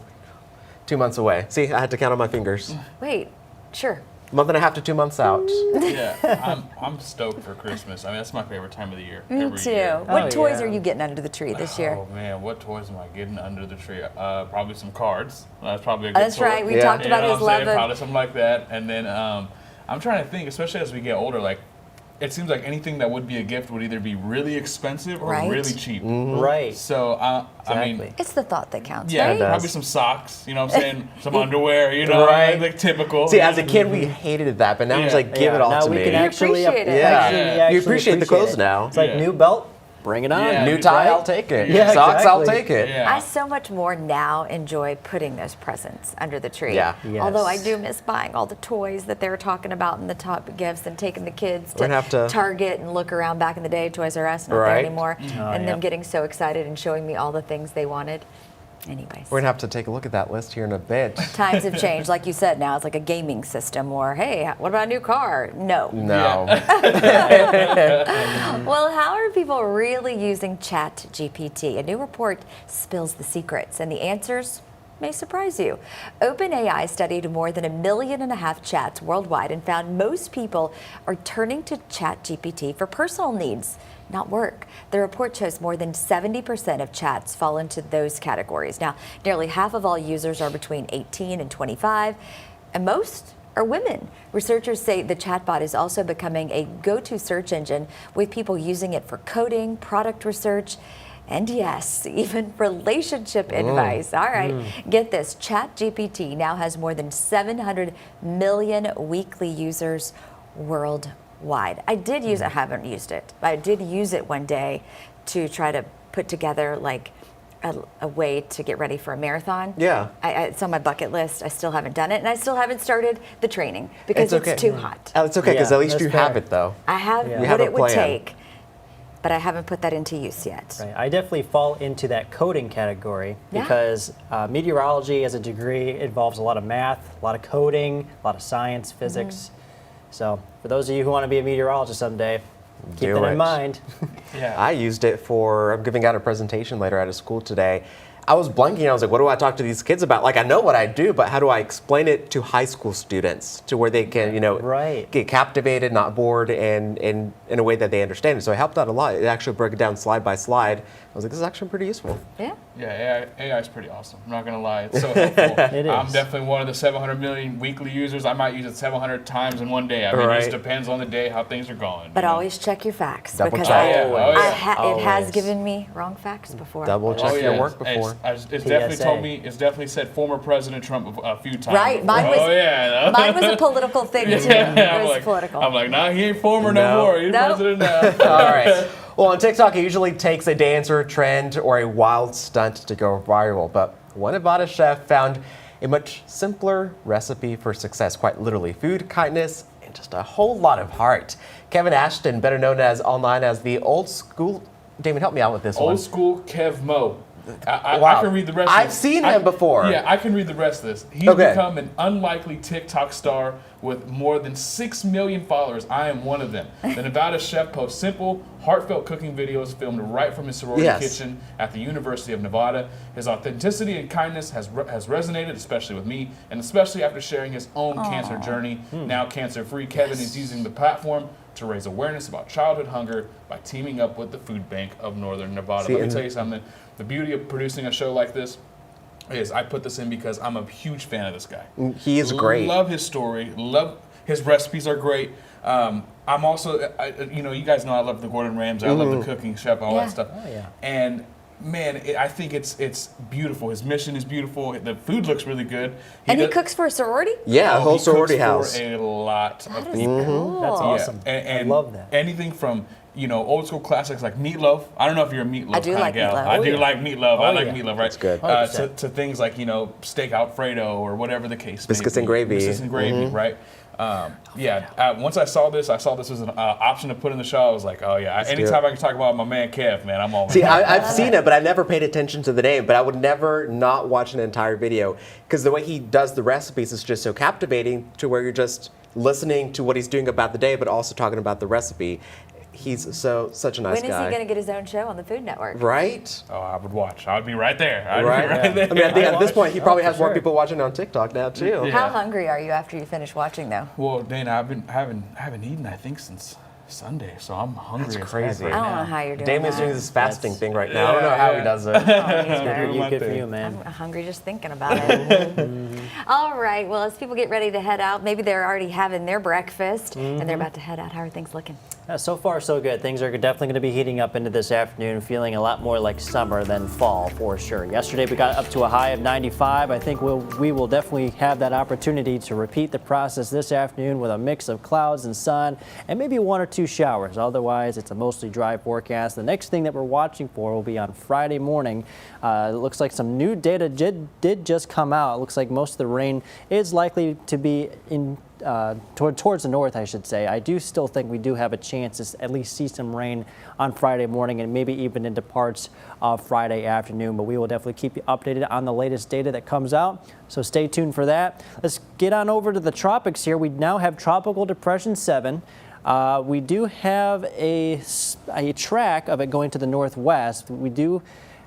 2 months away. See, I had to count on my fingers. Wait, sure. Month and a half to 2 months out. Yeah, I'm stoked for Christmas. I mean, that's my favorite time of the year. Me every too. Year. What toys are you getting under the tree this year? Oh man, what toys am I getting under the tree? Probably some cards. That's probably a good That's toy. right. We talked about his love of probably something like that. And then I'm trying to think, especially as we get older, like it seems like anything that would be a gift would either be really expensive or really cheap. Right. So I mean, it's the thought that counts, yeah, right? probably some socks. You know what I'm saying? Some underwear. You know, like typical. See, as a kid, we hated that, but now it's like, give it all now to we me. Can actually appreciate it. Yeah, you appreciate the clothes now. It's like new belt. Bring it on. Yeah, New tie, I'll take it. Yeah, Socks, I'll exactly. take it. Yeah. I so much more now enjoy putting those presents under the tree. Yeah. Yes. Although I do miss buying all the toys that they were talking about in the top gifts and taking the kids We're gonna have to- Target and look around. Back in the day, Toys R Us, not there Right. anymore. And them getting so excited and showing me all the things they wanted. Anyways. We're gonna have to take a look at that list here in a bit. Times have changed. Like you said, now it's like a gaming system or, hey, what about a new car? No. No. Well, how are people really using ChatGPT? A new report spills the secrets, and the answers may surprise you. OpenAI studied more than 1.5 million chats worldwide and found most people are turning to ChatGPT for personal needs, not work. The report shows more than 70% of chats fall into those categories. Now, nearly half of all users are between 18 and 25, and most are women. Researchers say the chatbot is also becoming a go-to search engine, with people using it for coding, product research, and yes, even relationship advice. All right, get this. ChatGPT now has more than 700 million weekly users worldwide. I did use it, I haven't used it, but I did use it one day to try to put together like a way to get ready for a marathon. Yeah. It's on my bucket list. I still haven't done it, and I still haven't started the training because it's too hot. It's okay, because Yeah, at least that's you fair. have it, though. I have You what have a it would plan. take, but I haven't put that into use yet. Right. I definitely fall into that coding category Yeah. because meteorology as a degree involves a lot of math, a lot of coding, a lot of science, physics. So for those of you who want to be a meteorologist someday, keep Do that it. in mind. Yeah. I used it for, I'm giving out a presentation later at a school today. I was blanking. I was like, what do I talk to these kids about? Like, I know what I do, but how do I explain it to high school students to where they can, get captivated, not bored, and in a way that they understand it? So it helped out a lot. It actually broke it down slide by slide. I was like, this is actually pretty useful. Yeah. Yeah, AI is pretty awesome. I'm not gonna lie, it's so helpful. It is. I'm definitely one of the 700 million weekly users. I might use it 700 times in one day. I mean, it just depends on the day how things are going. But always check your facts Double because check. it has Always. given me wrong facts before. Double check your work before. It's definitely told me. It's definitely said former President Trump a few times. Right, mine was. Mine was a political thing too. It was political. I'm like, nah, he ain't former no more. He's president now. All right. Well, on TikTok, it usually takes a dance or a trend or a wild stunt to go viral. But one Nevada chef found a much simpler recipe for success, quite literally. Food, kindness, and just a whole lot of heart. Kevin Ashton, better known as online as the old school. Damon, help me out with this one. Old school Kev Mo. I Wow. can read the rest I've of this. seen him before. Yeah, I can read the rest of this. He's become an unlikely TikTok star with more than 6 million followers. I am one of them. The Nevada chef posts simple, heartfelt cooking videos filmed right from his sorority kitchen at the University of Nevada. His authenticity and kindness has resonated, especially with me, and especially after sharing his own cancer journey. Now cancer-free, Kevin is using the platform to raise awareness about childhood hunger by teaming up with the Food Bank of Northern Nevada. Let me tell you something. The beauty of producing a show like this is I put this in because I'm a huge fan of this guy. He is great. Love his story. Love his recipes are great. I'm also, you guys know I love the Gordon Ramsay. I love the cooking chef, all that stuff. Oh, yeah. And man, I think it's beautiful. His mission is beautiful. The food looks really good. He cooks for a sorority? Yeah, a whole he sorority cooks house. For a lot of That is people. cool. That's awesome. And I love that. Anything from old school classics like meatloaf. I don't know if you're a meatloaf I do kind like of gal. meatloaf. I do like meatloaf. I like yeah. meatloaf, right? That's good. To things like, steak Alfredo or whatever the case may Biscuits be. and gravy. Biscuits and gravy, right? Once I saw this as an option to put in the show. I was like, oh yeah. Anytime I can talk about my man Kev, man, I'm all See, I've seen it, but I've never paid attention to the name. But I would never not watch an entire video because the way he does the recipes is just so captivating to where you're just listening to what he's doing about the day, but also talking about the recipe. He's such a nice guy. When is he going to get his own show on the Food Network? Right? Oh, I would watch. I would be right there. Right? There. I mean, I think at this point, he probably has more people watching on TikTok now, too. Yeah. How hungry are you after you finish watching, though? Well, Dana, I haven't eaten, I think, since Sunday, so I'm hungry. That's as heck crazy. right I don't now. know how you're doing Damien's that. doing this fasting thing right now. I don't know how he does it. Good for you, man. I'm hungry just thinking about it. All right, well, as people get ready to head out, maybe they're already having their breakfast and they're about to head out. How are things looking? So far, so good. Things are definitely going to be heating up into this afternoon, feeling a lot more like summer than fall for sure. Yesterday, we got up to a high of 95. I think we will definitely have that opportunity to repeat the process this afternoon with a mix of clouds and sun and maybe 1 or 2 showers. Otherwise, it's a mostly dry forecast. The next thing that we're watching for will be on Friday morning. It looks like some new data did just come out. It looks like most of the rain is likely to be towards the north, I should say. I do still think we do have a chance to at least see some rain on Friday morning and maybe even into parts of Friday afternoon, but we will definitely keep you updated on the latest data that comes out, so stay tuned for that. Let's get on over to the tropics here. We now have Tropical Depression 7. We do have a track of it going to the northwest. We do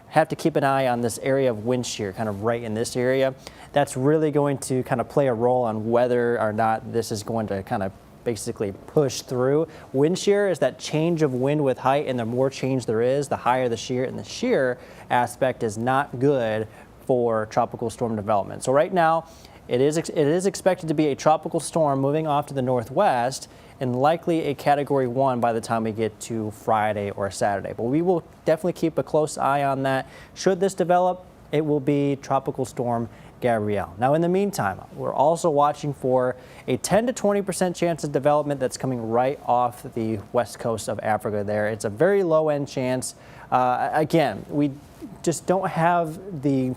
have to keep an eye on this area of wind shear, kind of right in this area. That's really going to kind of play a role on whether or not this is going to kind of basically push through. Wind shear is that change of wind with height, and the more change there is, the higher the shear, and the shear aspect is not good for tropical storm development. So right now, it is expected to be a tropical storm moving off to the northwest, and likely a Category 1 by the time we get to Friday or Saturday. But we will definitely keep a close eye on that. Should this develop, it will be Tropical Storm Gabrielle. Now, in the meantime, we're also watching for a 10 to 20% chance of development that's coming right off the west coast of Africa there. It's a very low-end chance. Again, we just don't have the,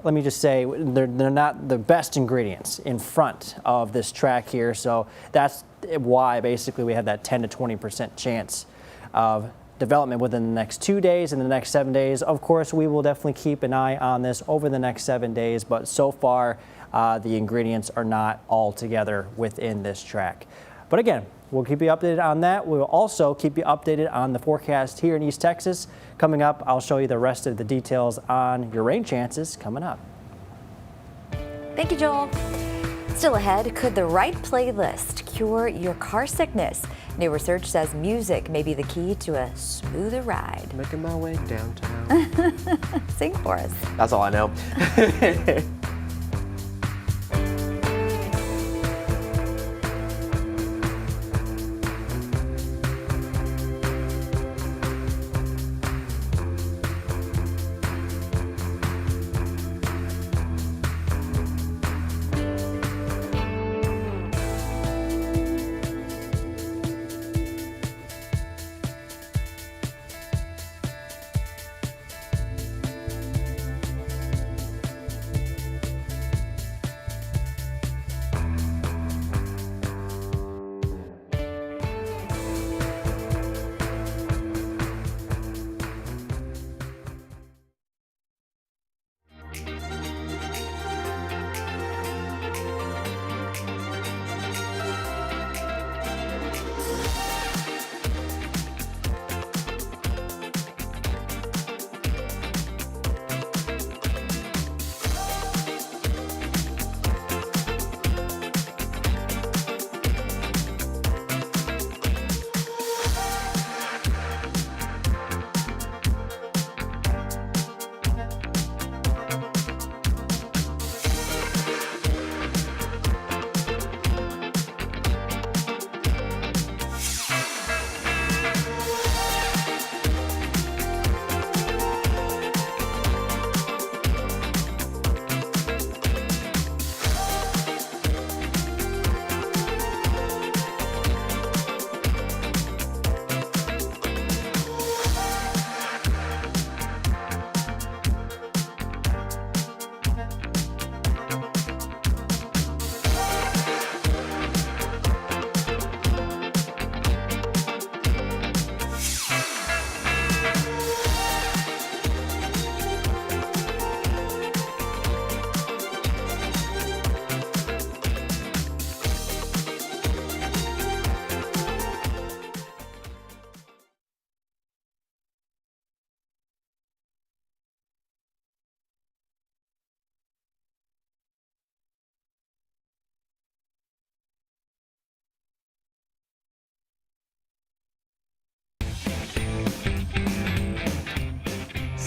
let me just say, they're not the best ingredients in front of this track here. So that's why basically we have that 10 to 20% chance of development within the next 2 days and the next 7 days. Of course, we will definitely keep an eye on this over the next 7 days, but so far the ingredients are not all together within this track. But again, we'll keep you updated on that. We will also keep you updated on the forecast here in East Texas. Coming up, I'll show you the rest of the details on your rain chances coming up. Thank you, Joel. Still ahead, could the right playlist cure your car sickness? New research says music may be the key to a smoother ride. Making my way downtown. Sing for us. That's all I know.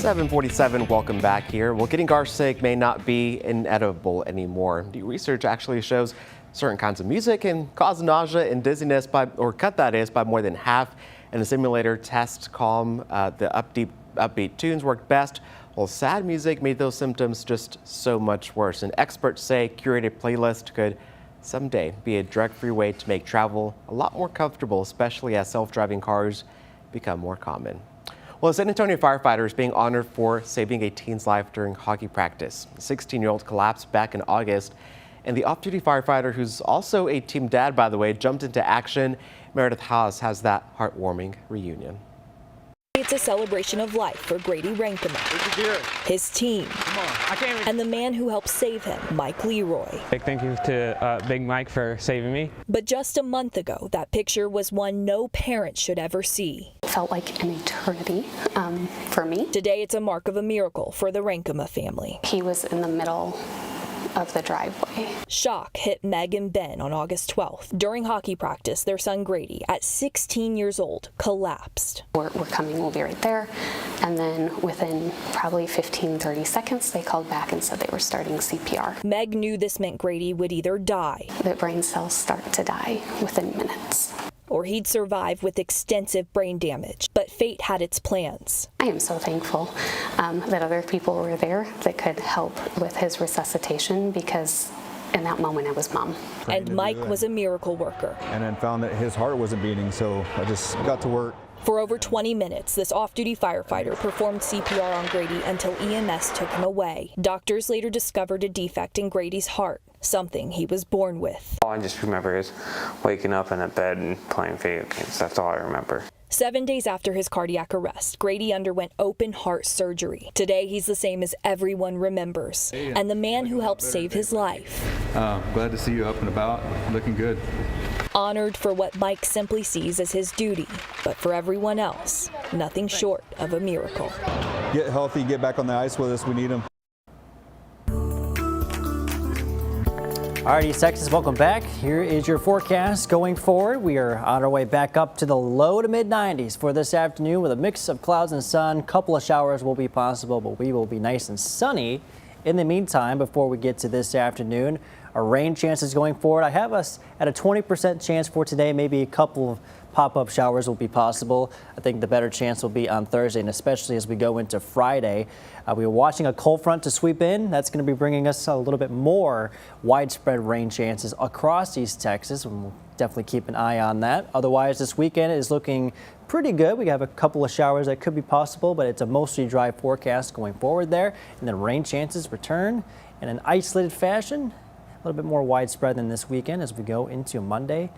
7:47, welcome back here. Well, getting garlic may not be inedible anymore. New research actually shows certain kinds of music can cause nausea and dizziness cut by more than half. And the simulator test calm, the upbeat tunes worked best, while sad music made those symptoms just so much worse. And experts say curated playlist could someday be a drug-free way to make travel a lot more comfortable, especially as self-driving cars become more common. Well, a San Antonio firefighter is being honored for saving a teen's life during hockey practice. A 16-year-old collapsed back in August, and the off-duty firefighter, who's also a team dad, by the way, jumped into action. Meredith Haas has that heartwarming reunion. It's a celebration of life for Grady Rankema, his team, and the man who helped save him, Mike Leroy. Big thank you to Big Mike for saving me. But just a month ago, that picture was one no parent should ever see. It felt like an eternity for me. Today, it's a mark of a miracle for the Rankema family. He was in the middle of the driveway. Shock hit Meg and Ben on August 12th. During hockey practice, their son Grady, at 16 years old, collapsed. We're coming, we'll be right there. And then within probably 15-30 seconds, they called back and said they were starting CPR. Meg knew this meant Grady would either die. The brain cells start to die within minutes. Or he'd survive with extensive brain damage. But fate had its plans. I am so thankful that other people were there that could help with his resuscitation, because in that moment I was mom. And Mike was a miracle worker. And then found that his heart wasn't beating, so I just got to work. For over 20 minutes, this off-duty firefighter performed CPR on Grady until EMS took him away. Doctors later discovered a defect in Grady's heart, something he was born with. All I just remember is waking up in a bed and playing video games. That's all I remember. 7 days after his cardiac arrest, Grady underwent open heart surgery. Today, he's the same as everyone remembers, and the man who helped save his life. Glad to see you up and about, looking good. Honored for what Mike simply sees as his duty, but for everyone else, nothing short of a miracle. Get healthy, get back on the ice with us. We need them. Alright, East Texas, welcome back. Here is your forecast going forward. We are on our way back up to the low to mid 90s for this afternoon with a mix of clouds and sun. Couple of showers will be possible, but we will be nice and sunny. In the meantime, before we get to this afternoon, our rain chances going forward, I have us at a 20% chance for today. Maybe a couple of pop-up showers will be possible. I think the better chance will be on Thursday, and especially as we go into Friday. We are watching a cold front to sweep in. That's going to be bringing us a little bit more widespread rain chances across East Texas, and we'll definitely keep an eye on that. Otherwise, this weekend is looking pretty good. We have a couple of showers that could be possible, but it's a mostly dry forecast going forward there. And then rain chances return in an isolated fashion, a little bit more widespread than this weekend as we go into Monday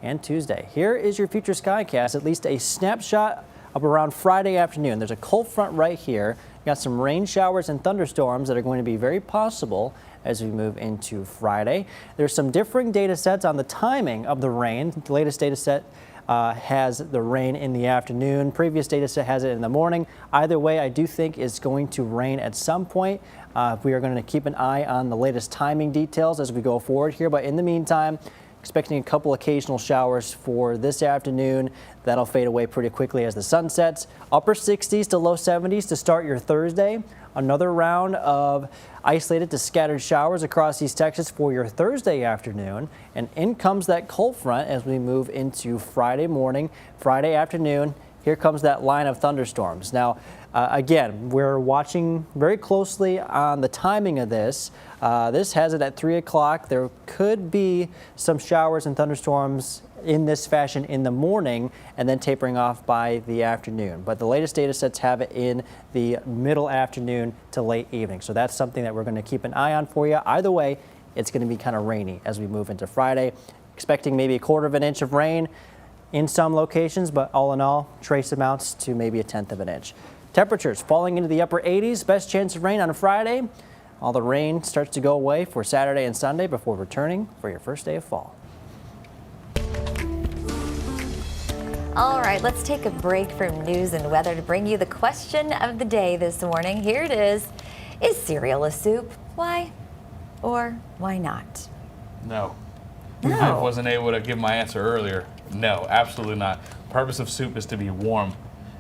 and Tuesday. Here is your future skycast, at least a snapshot of around Friday afternoon. There's a cold front right here. We got some rain showers and thunderstorms that are going to be very possible as we move into Friday. There's some differing data sets on the timing of the rain. The latest data set has the rain in the afternoon. Previous data set has it in the morning. Either way, I do think it's going to rain at some point. We are going to keep an eye on the latest timing details as we go forward here. But in the meantime, expecting a couple occasional showers for this afternoon. That'll fade away pretty quickly as the sun sets. Upper 60s to low 70s to start your Thursday. Another round of isolated to scattered showers across East Texas for your Thursday afternoon. And in comes that cold front as we move into Friday morning, Friday afternoon. Here comes that line of thunderstorms. Now, again, we're watching very closely on the timing of this. This has it at 3 o'clock. There could be some showers and thunderstorms in this fashion in the morning and then tapering off by the afternoon. But the latest data sets have it in the middle afternoon to late evening. So that's something that we're going to keep an eye on for you. Either way, it's going to be kind of rainy as we move into Friday. Expecting maybe 1/4 of an inch of rain in some locations, but all in all, trace amounts to maybe 1/10 of an inch. Temperatures falling into the upper 80s. Best chance of rain on a Friday. All the rain starts to go away for Saturday and Sunday before returning for your first day of fall. All right, let's take a break from news and weather to bring you the question of the day this morning. Here it is. Is cereal a soup? Why or why not? No. I wasn't able to give my answer earlier. No, absolutely not. The purpose of soup is to be warm.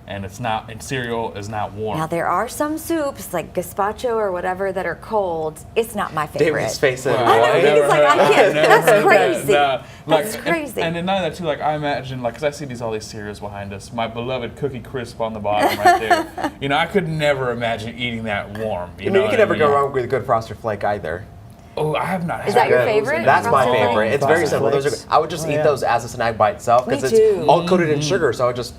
and cereal is not warm. Now there are some soups like gazpacho or whatever that are cold. It's not my favorite. David's face it. I know, he's like, I can't. That's crazy. That's Like, crazy. And then none of that too. Like I imagine, like, 'cause I see all these cereals behind us. My beloved Cookie Crisp on the bottom right there. You know, I could never imagine eating that warm. You can never go wrong with a good Frosted Flake either. Oh, I have not had Is that your favorite? That's my Frosted favorite. Flakes? It's very simple. Those are, I would just eat those as a snack by itself because it's all coated in sugar, so I would just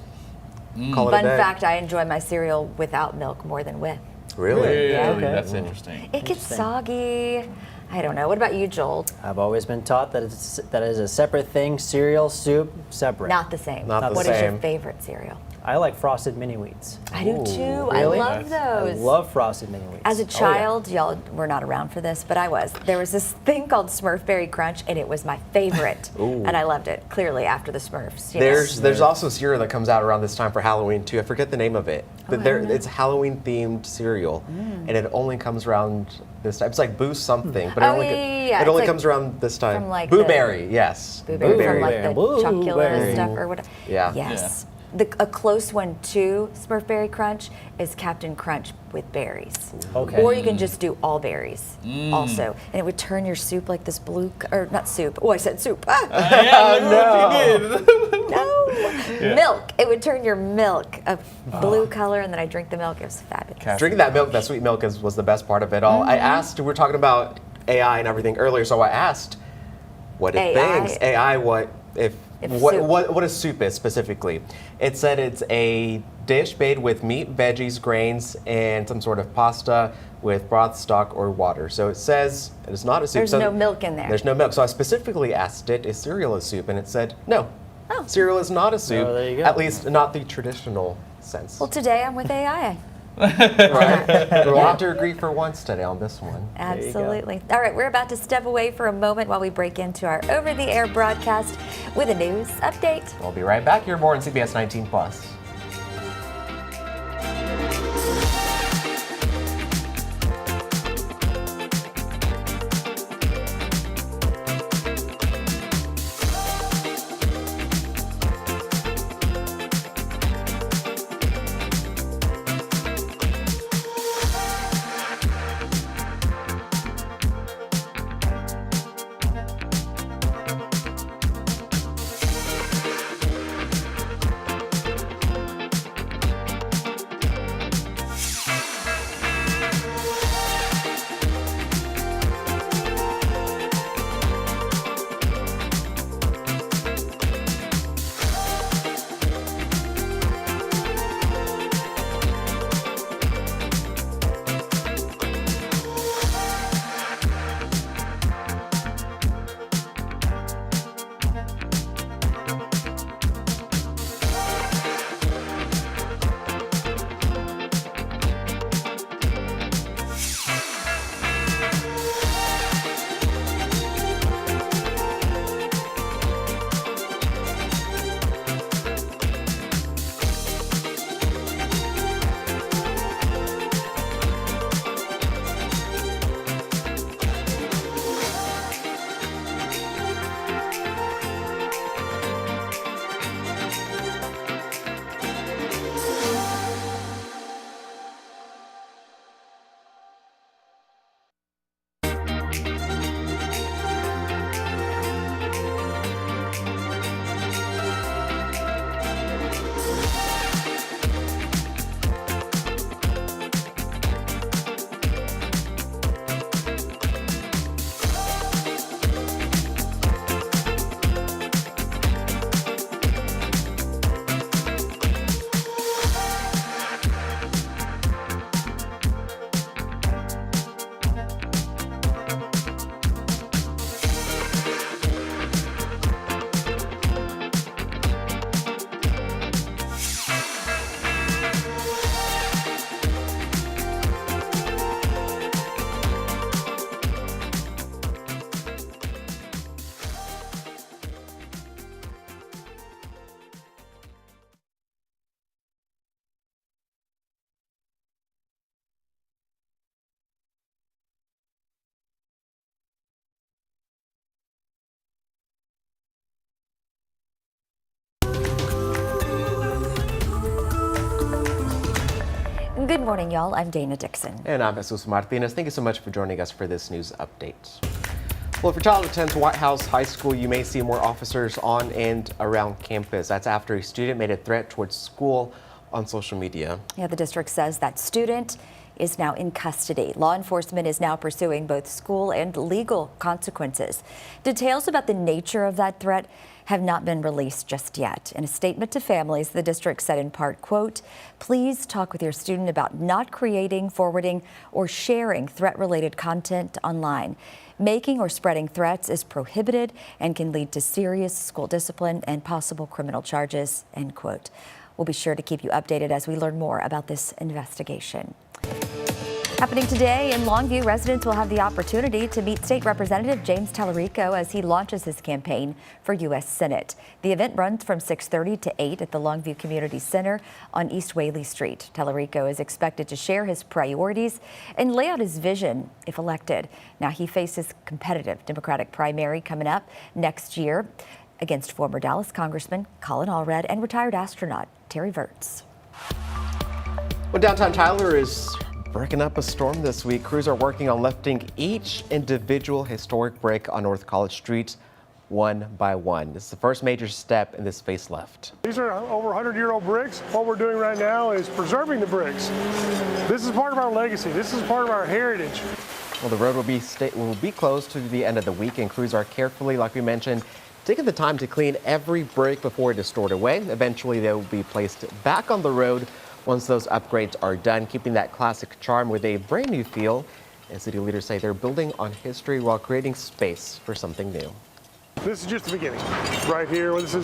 call it a Fun day. fact, I enjoy my cereal without milk more than with. Really? Yeah. Okay. That's interesting. It gets soggy. I don't know. What about you, Joel? I've always been taught that that is a separate thing. Cereal, soup, separate. Not the same. Not the What is your same. favorite cereal? I like Frosted Mini Wheats. I do too. Really? I love I those. love Frosted Mini Wheats. As a child, y'all were not around for this, but I was. There was this thing called Smurf Berry Crunch, and it was my favorite. And I loved it, clearly, after the Smurfs. You know? There's also cereal that comes out around this time for Halloween too. I forget the name of it, but it's Halloween themed cereal, and it only comes around this time. It's like Boo something, but it It's only like comes around this time. from like Boo the- Berry, yes. Boo Berry from like the Boo Chocula Berry. stuff or whatever. Yeah. Yes. A close one to Smurf Berry Crunch is Captain Crunch with berries. Okay. Or you can just do all berries also. And it would turn your soup like this blue, or not soup. Oh, I said soup. No. Milk. It would turn your milk a blue color, and then I drink the milk. It was fabulous. Drinking that milk, that sweet milk, was the best part of it all. I asked, we were talking about AI and everything earlier, so I asked, what if things? AI, what a soup is specifically. It said it's a dish made with meat, veggies, grains, and some sort of pasta with broth, stock, or water. So it says it is not a soup. There's no milk in there. There's no milk. So I specifically asked it, is cereal a soup? And it said, no. Cereal is not a soup. Oh, there you go. At least not the traditional sense. Well, today I'm with AI. Right. We'll have to agree for once today on this one. Absolutely. All right, we're about to step away for a moment while we break into our over-the-air broadcast with a news update. We'll be right back here more on CBS 19 Plus. morning, y'all. I'm Dana Dixon. And I'm Jesus Martinez. Thank you so much for joining us for this news update. Well, if your child attends White House High School, you may see more officers on and around campus. That's after a student made a threat towards school on social media. Yeah, the district says that student is now in custody. Law enforcement is now pursuing both school and legal consequences. Details about the nature of that threat have not been released just yet. In a statement to families, the district said in part, quote, "Please talk with your student about not creating, forwarding, or sharing threat-related content online. Making or spreading threats is prohibited and can lead to serious school discipline and possible criminal charges," end quote. We'll be sure to keep you updated as we learn more about this investigation. Happening today in Longview, residents will have the opportunity to meet State Representative James Tallarico as he launches his campaign for U.S. Senate. The event runs from 6:30 to 8 at the Longview Community Center on East Whaley Street. Tallarico is expected to share his priorities and lay out his vision if elected. Now, he faces competitive Democratic primary coming up next year against former Dallas Congressman Colin Allred and retired astronaut Terry Virts. Well, downtown Tyler is breaking up a storm this week. Crews are working on lifting each individual historic brick on North College Street one by one. This is the first major step in this facelift. These are over 100-year-old bricks. What we're doing right now is preserving the bricks. This is part of our legacy. This is part of our heritage. Well, the road will be closed to the end of the week, and crews are carefully, like we mentioned, taking the time to clean every brick before it is stored away. Eventually, they will be placed back on the road once those upgrades are done, keeping that classic charm with a brand new feel. And city leaders say they're building on history while creating space for something new. This is just the beginning. Right here, this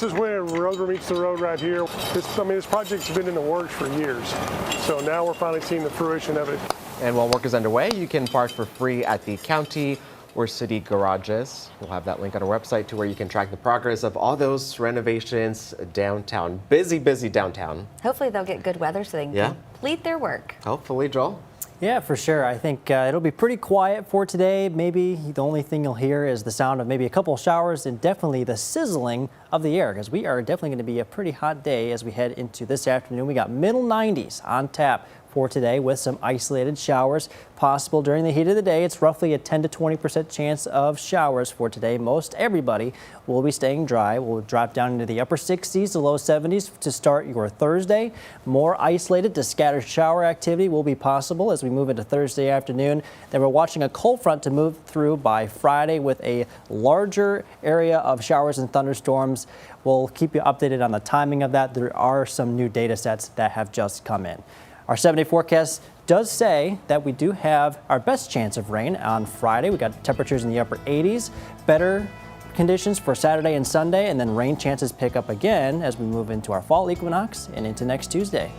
is where rubber meets the road right here. This project's been in the works for years. So now we're finally seeing the fruition of it. And while work is underway, you can park for free at the county or city garages. We'll have that link on our website to where you can track the progress of all those renovations downtown. Busy, busy downtown. Hopefully they'll get good weather so they can complete their work. Hopefully, Joel. Yeah, for sure. I think it'll be pretty quiet for today. Maybe the only thing you'll hear is the sound of maybe a couple of showers and definitely the sizzling of the air, because we are definitely going to be a pretty hot day as we head into this afternoon. We got middle 90s on tap for today with some isolated showers possible during the heat of the day. It's roughly a 10 to 20% chance of showers for today. Most everybody will be staying dry. We'll drop down into the upper 60s to low 70s to start your Thursday. More isolated to scattered shower activity will be possible as we move into Thursday afternoon. Then we're watching a cold front to move through by Friday with a larger area of showers and thunderstorms. We'll keep you updated on the timing of that. There are some new data sets that have just come in. Our 7-day forecast does say that we do have our best chance of rain on Friday. We got temperatures in the upper 80s, better conditions for Saturday and Sunday, and then rain chances pick up again as we move into our fall equinox and into next Tuesday.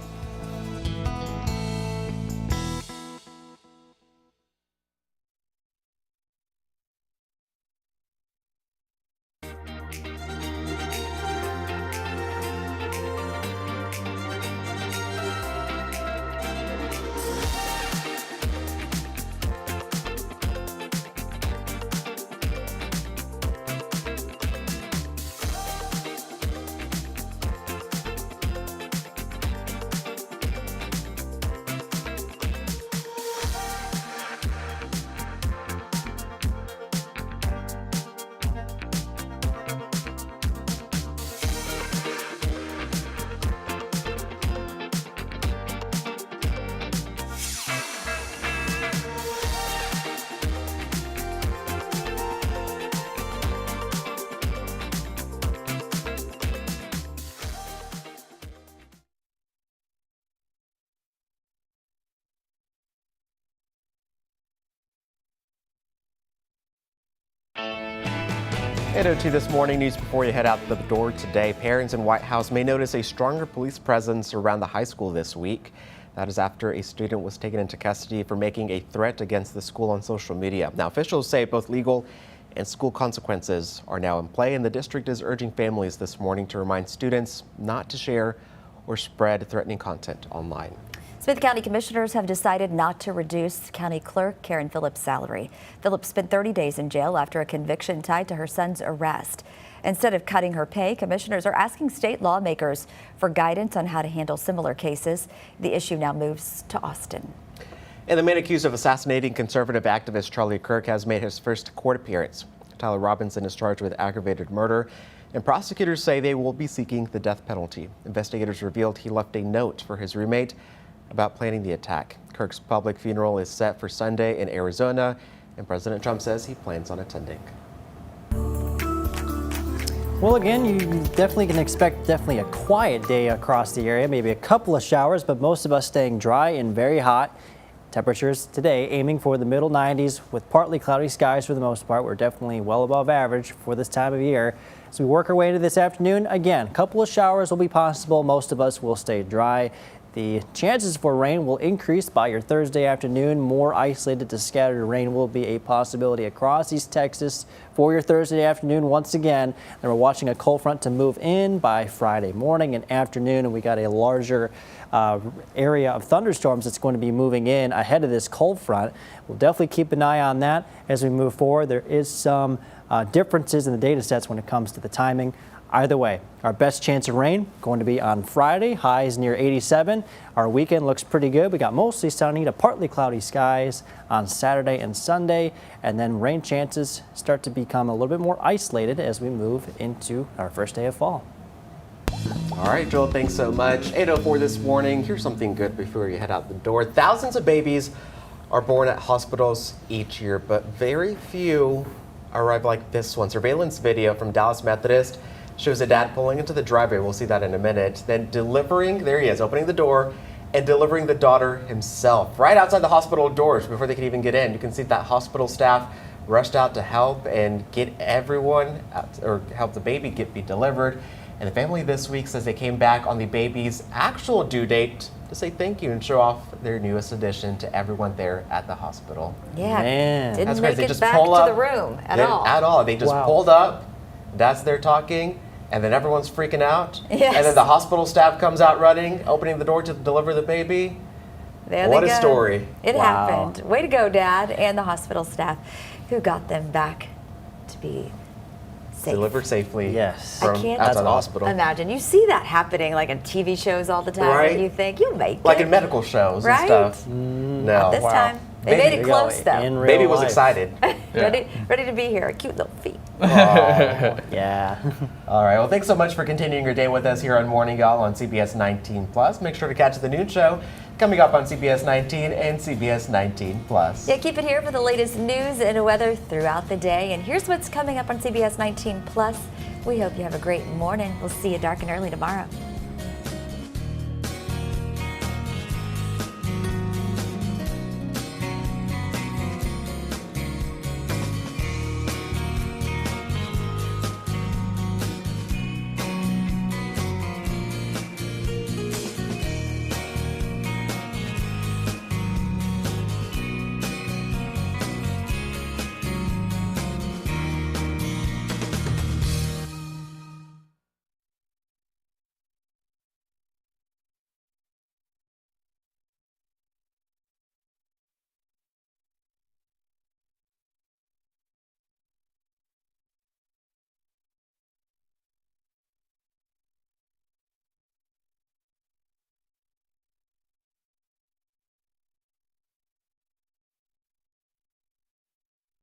At OT this morning, news before you head out the door today. Parents in White House may notice a stronger police presence around the high school this week. That is after a student was taken into custody for making a threat against the school on social media. Now, officials say both legal and school consequences are now in play, and the district is urging families this morning to remind students not to share or spread threatening content online. Smith County commissioners have decided not to reduce County Clerk Karen Phillips' salary. Phillips spent 30 days in jail after a conviction tied to her son's arrest. Instead of cutting her pay, commissioners are asking state lawmakers for guidance on how to handle similar cases. The issue now moves to Austin. And the man accused of assassinating conservative activist Charlie Kirk has made his first court appearance. Tyler Robinson is charged with aggravated murder, and prosecutors say they will be seeking the death penalty. Investigators revealed he left a note for his roommate about planning the attack. Kirk's public funeral is set for Sunday in Arizona, and President Trump says he plans on attending. Well, again, you definitely can expect a quiet day across the area, maybe a couple of showers, but most of us staying dry and very hot. Temperatures today aiming for the middle 90s with partly cloudy skies for the most part. We're definitely well above average for this time of year. As we work our way into this afternoon, again, a couple of showers will be possible. Most of us will stay dry. The chances for rain will increase by your Thursday afternoon. More isolated to scattered rain will be a possibility across East Texas for your Thursday afternoon once again. And we're watching a cold front to move in by Friday morning and afternoon, and we got a larger area of thunderstorms that's going to be moving in ahead of this cold front. We'll definitely keep an eye on that as we move forward. There is some differences in the data sets when it comes to the timing. Either way, our best chance of rain going to be on Friday, highs near 87. Our weekend looks pretty good. We got mostly sunny to partly cloudy skies on Saturday and Sunday, and then rain chances start to become a little bit more isolated as we move into our first day of fall. All right, Joel, thanks so much. 8:04 this morning. Here's something good before you head out the door. Thousands of babies are born at hospitals each year, but very few arrive like this one. Surveillance video from Dallas Methodist shows a dad pulling into the driveway. We'll see that in a minute. Then delivering, there he is, opening the door and delivering the daughter himself right outside the hospital doors before they could even get in. You can see that hospital staff rushed out to help and get everyone out, or help the baby be delivered. And the family this week says they came back on the baby's actual due date to say thank you and show off their newest addition to everyone there at the hospital. Yeah, Man. didn't That's make crazy. They it just back pull to up. the room at Didn't all. At all. They just Wow. pulled up. That's their talking. And then everyone's freaking out. Yes. And then the hospital staff comes out running, opening the door to deliver the baby. There What they a go. story. It Wow. happened. Way to go, Dad, and the hospital staff who got them back to be safe. Delivered safely Yes. I from can't outside the hospital. imagine. You see that happening like in TV shows all the time, Right. and you think, you'll make Like it. in medical shows Right? and stuff. No. Not this time. They made it close, though. In real Baby was life. excited. Ready to be here. Cute little feet. Oh. Yeah. All right. Well, thanks so much for continuing your day with us here on Morning Y'all on CBS 19 Plus. Make sure to catch the noon show coming up on CBS 19 and CBS 19 Plus. Yeah, keep it here for the latest news and weather throughout the day. And here's what's coming up on CBS 19 Plus. We hope you have a great morning. We'll see you dark and early tomorrow.